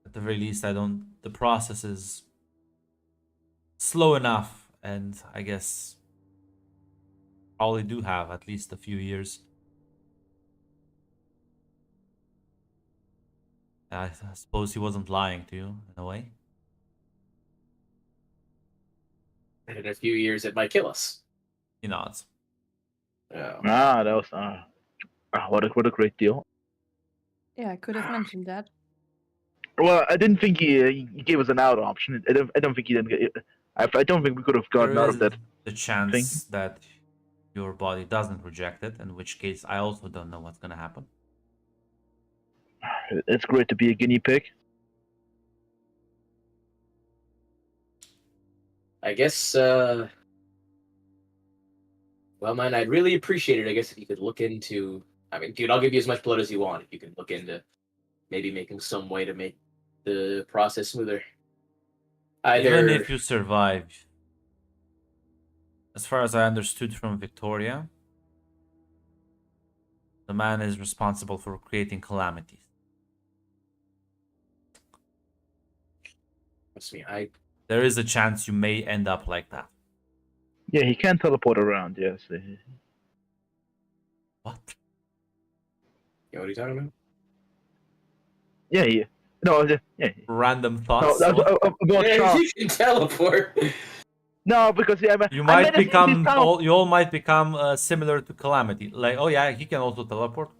At the very least, the process is slow enough, and I guess probably do have at least a few years. I suppose he wasn't lying to you, in a way. And in a few years, it might kill us. He nods. Oh. That was what a great deal. Yeah, I could have mentioned that. Well, I didn't think he gave us an out option. I don't think he didn't get. I don't think we could have gotten There out is of that. the chance that your body doesn't reject it, in which case I also don't know what's gonna happen. It's great to be a guinea pig. I guess, well, man, I'd really appreciate it, I guess, if you could look into... I mean, dude, I'll give you as much blood as you want if you could look into maybe making some way to make the process smoother. Even Either... if you survive, as far as I understood from Victoria, the man is responsible for creating calamities. Trust me, There is a chance you may end up like that. Yeah, he can teleport around. Yes. What? You know what are you talking about? Yeah. No. Yeah. Random No, thoughts? that's What? about Yeah, Charles. you can teleport. No, because yeah, You I might meant if become he's tele- you all might become similar to Calamity. Like, oh yeah, he can also teleport.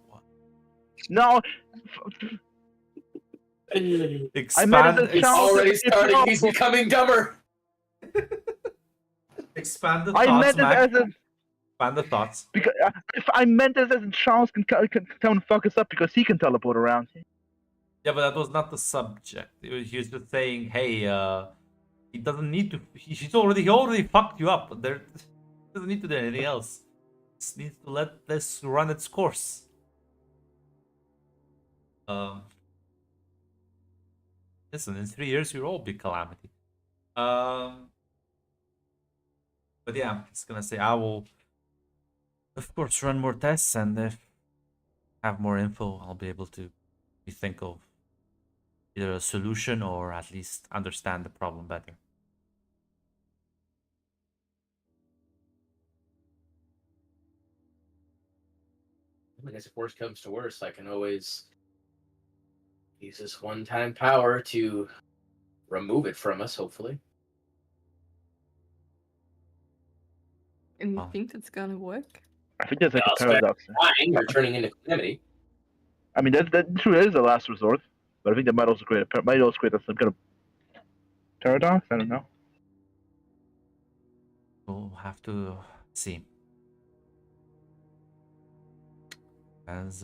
No, Expand, as a It's child. already It's starting. not- He's becoming dumber. expand the I thoughts, meant Mac. it as a Expand the thoughts. because if I meant it as in Charles can come and fuck us up because he can teleport around. Yeah, but that was not the subject. He was just saying, hey, he doesn't need to. He already fucked you up. There he doesn't need to do anything else. Just needs to let this run its course. Listen, in 3 years you'll all be Calamity. But yeah, I'm just gonna say I will, of course, run more tests, and if I have more info, I'll be able to think of either a solution or at least understand the problem better. I guess if worst comes to worst, I can always use this one-time power to remove it from us, hopefully. And you Oh. think that's gonna work? I think there's like I'll a spend paradox. Fine, you're turning into Calamity. I mean, that true is a last resort, but I think that might also create some kind of paradox. I don't know. We'll have to see. As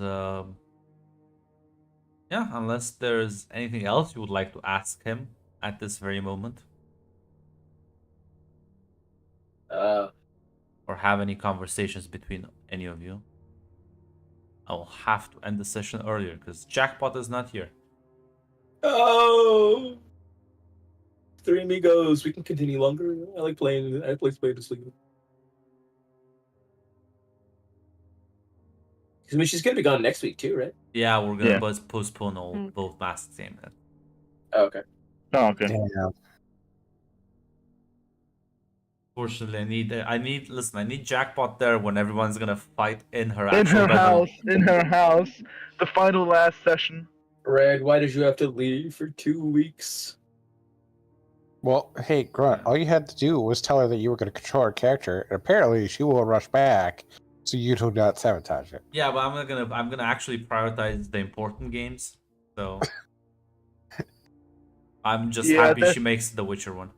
yeah, unless there's anything else you would like to ask him at this very moment, or have any conversations between any of you, I will have to end the session earlier because Jackpot is not here. Oh, Three Amigos. We can continue longer. I like playing. I play Spade to Sleep. I mean, she's gonna be gone next week too, right? Yeah, we're gonna Yeah. postpone all Mm. both Masked Game. Oh, okay. Oh, okay. Damn. Fortunately, I need Jackpot there when everyone's gonna fight in her In actual her bedroom. house, the final last session. Red, why did you have to leave for 2 weeks? Well, hey, Grunt, all you had to do was tell her that you were going to control her character, and apparently she will rush back, so you do not sabotage it. Yeah, but I'm gonna actually prioritize the important games. So I'm just Yeah, happy that's- she makes the Witcher one.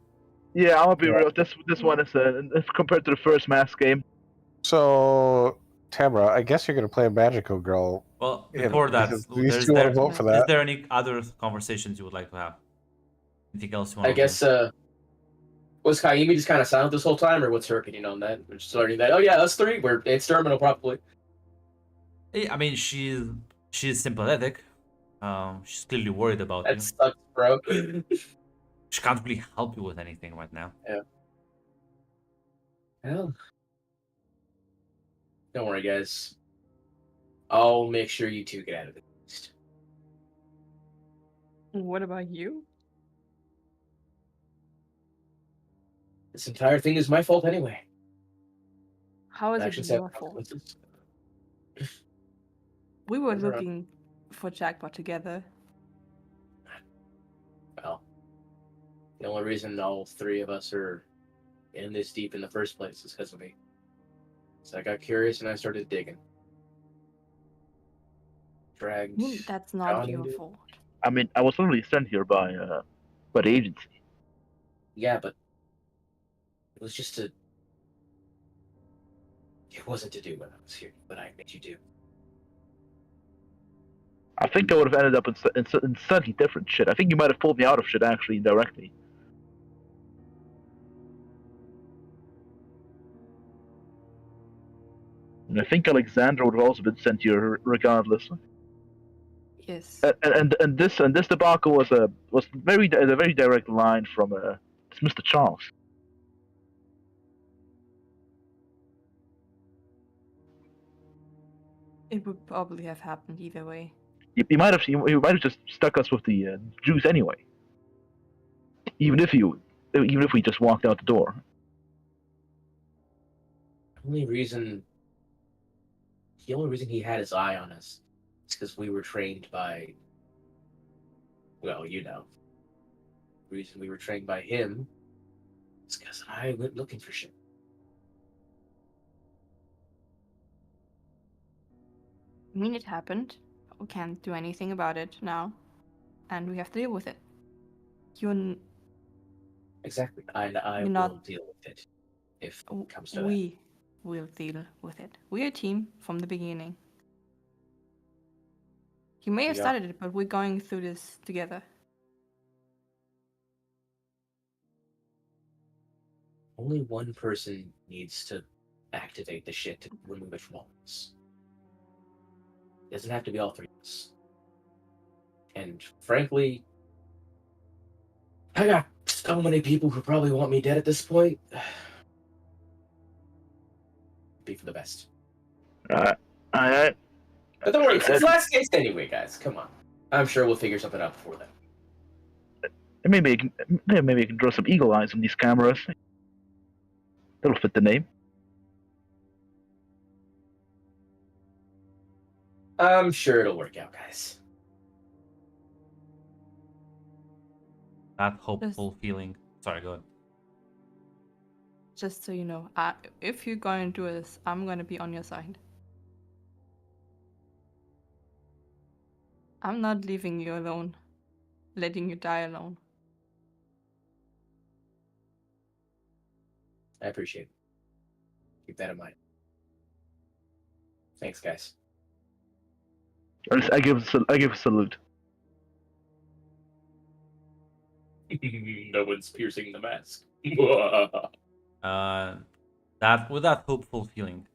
Yeah, I'll be Yeah. real. This one is compared to the first Mask game. So, Tamara, I guess you're going to play a Magical Girl. Well, Yeah, before that, because these two want to vote for is that. there any other conversations you would like to have? Anything else you want I guess, was Kaimi just kind of silent this whole time, or what's her opinion on that? We're just learning that, oh yeah, us three, it's terminal probably. I mean, she's sympathetic. She's clearly worried about That you. sucks, bro. She can't really help you with anything right now. Well, don't worry, guys. I'll make sure you two get out of the East. What about you? This entire thing is my fault anyway. How is it Actions have your fault? consequences. We were Never- looking for Jackpot together. Well, the only reason all three of us are in this deep in the first place is because of me. So I got curious and I started digging. Dragged. That's not John your did. fault. I mean, I was literally sent here by the agency. Yeah, but it was just It wasn't to do when I was here, but I made you do. I think I would have ended up in slightly different shit. I think you might have pulled me out of shit actually indirectly. And I think Alexandra would have also been sent here regardless. Yes. And this debacle was a very direct line from Mr. Charles. It would probably have happened either way. You might have just stuck us with the Jews anyway. Even if we just walked out the door. The only reason he had his eye on us is because we were trained by, well, you know. The reason we were trained by him is because I went looking for shit. I mean, it happened. We can't do anything about it now. And we have to deal with it. Exactly. I You're will not- deal with it if it comes to that. We will deal with it. We're a team from the beginning. You may have Yeah. started it, but we're going through this together. Only one person needs to activate the shit to remove it from all of us. It doesn't have to be all three of us. And frankly, I got so many people who probably want me dead at this point. Be for the best. I But don't worry, it's last case anyway, guys. Come on. I'm sure we'll figure something out before then. maybe you can draw some eagle eyes on these cameras. That'll fit the name. I'm sure it'll work out, guys. That hopeful feeling. Sorry, go ahead. Just so you know, if you're going to do this, I'm going to be on your side. I'm not leaving you alone, letting you die alone. I appreciate it. Keep that in mind. Thanks, guys. I give a salute. No one's piercing the mask. That with that hopeful feeling,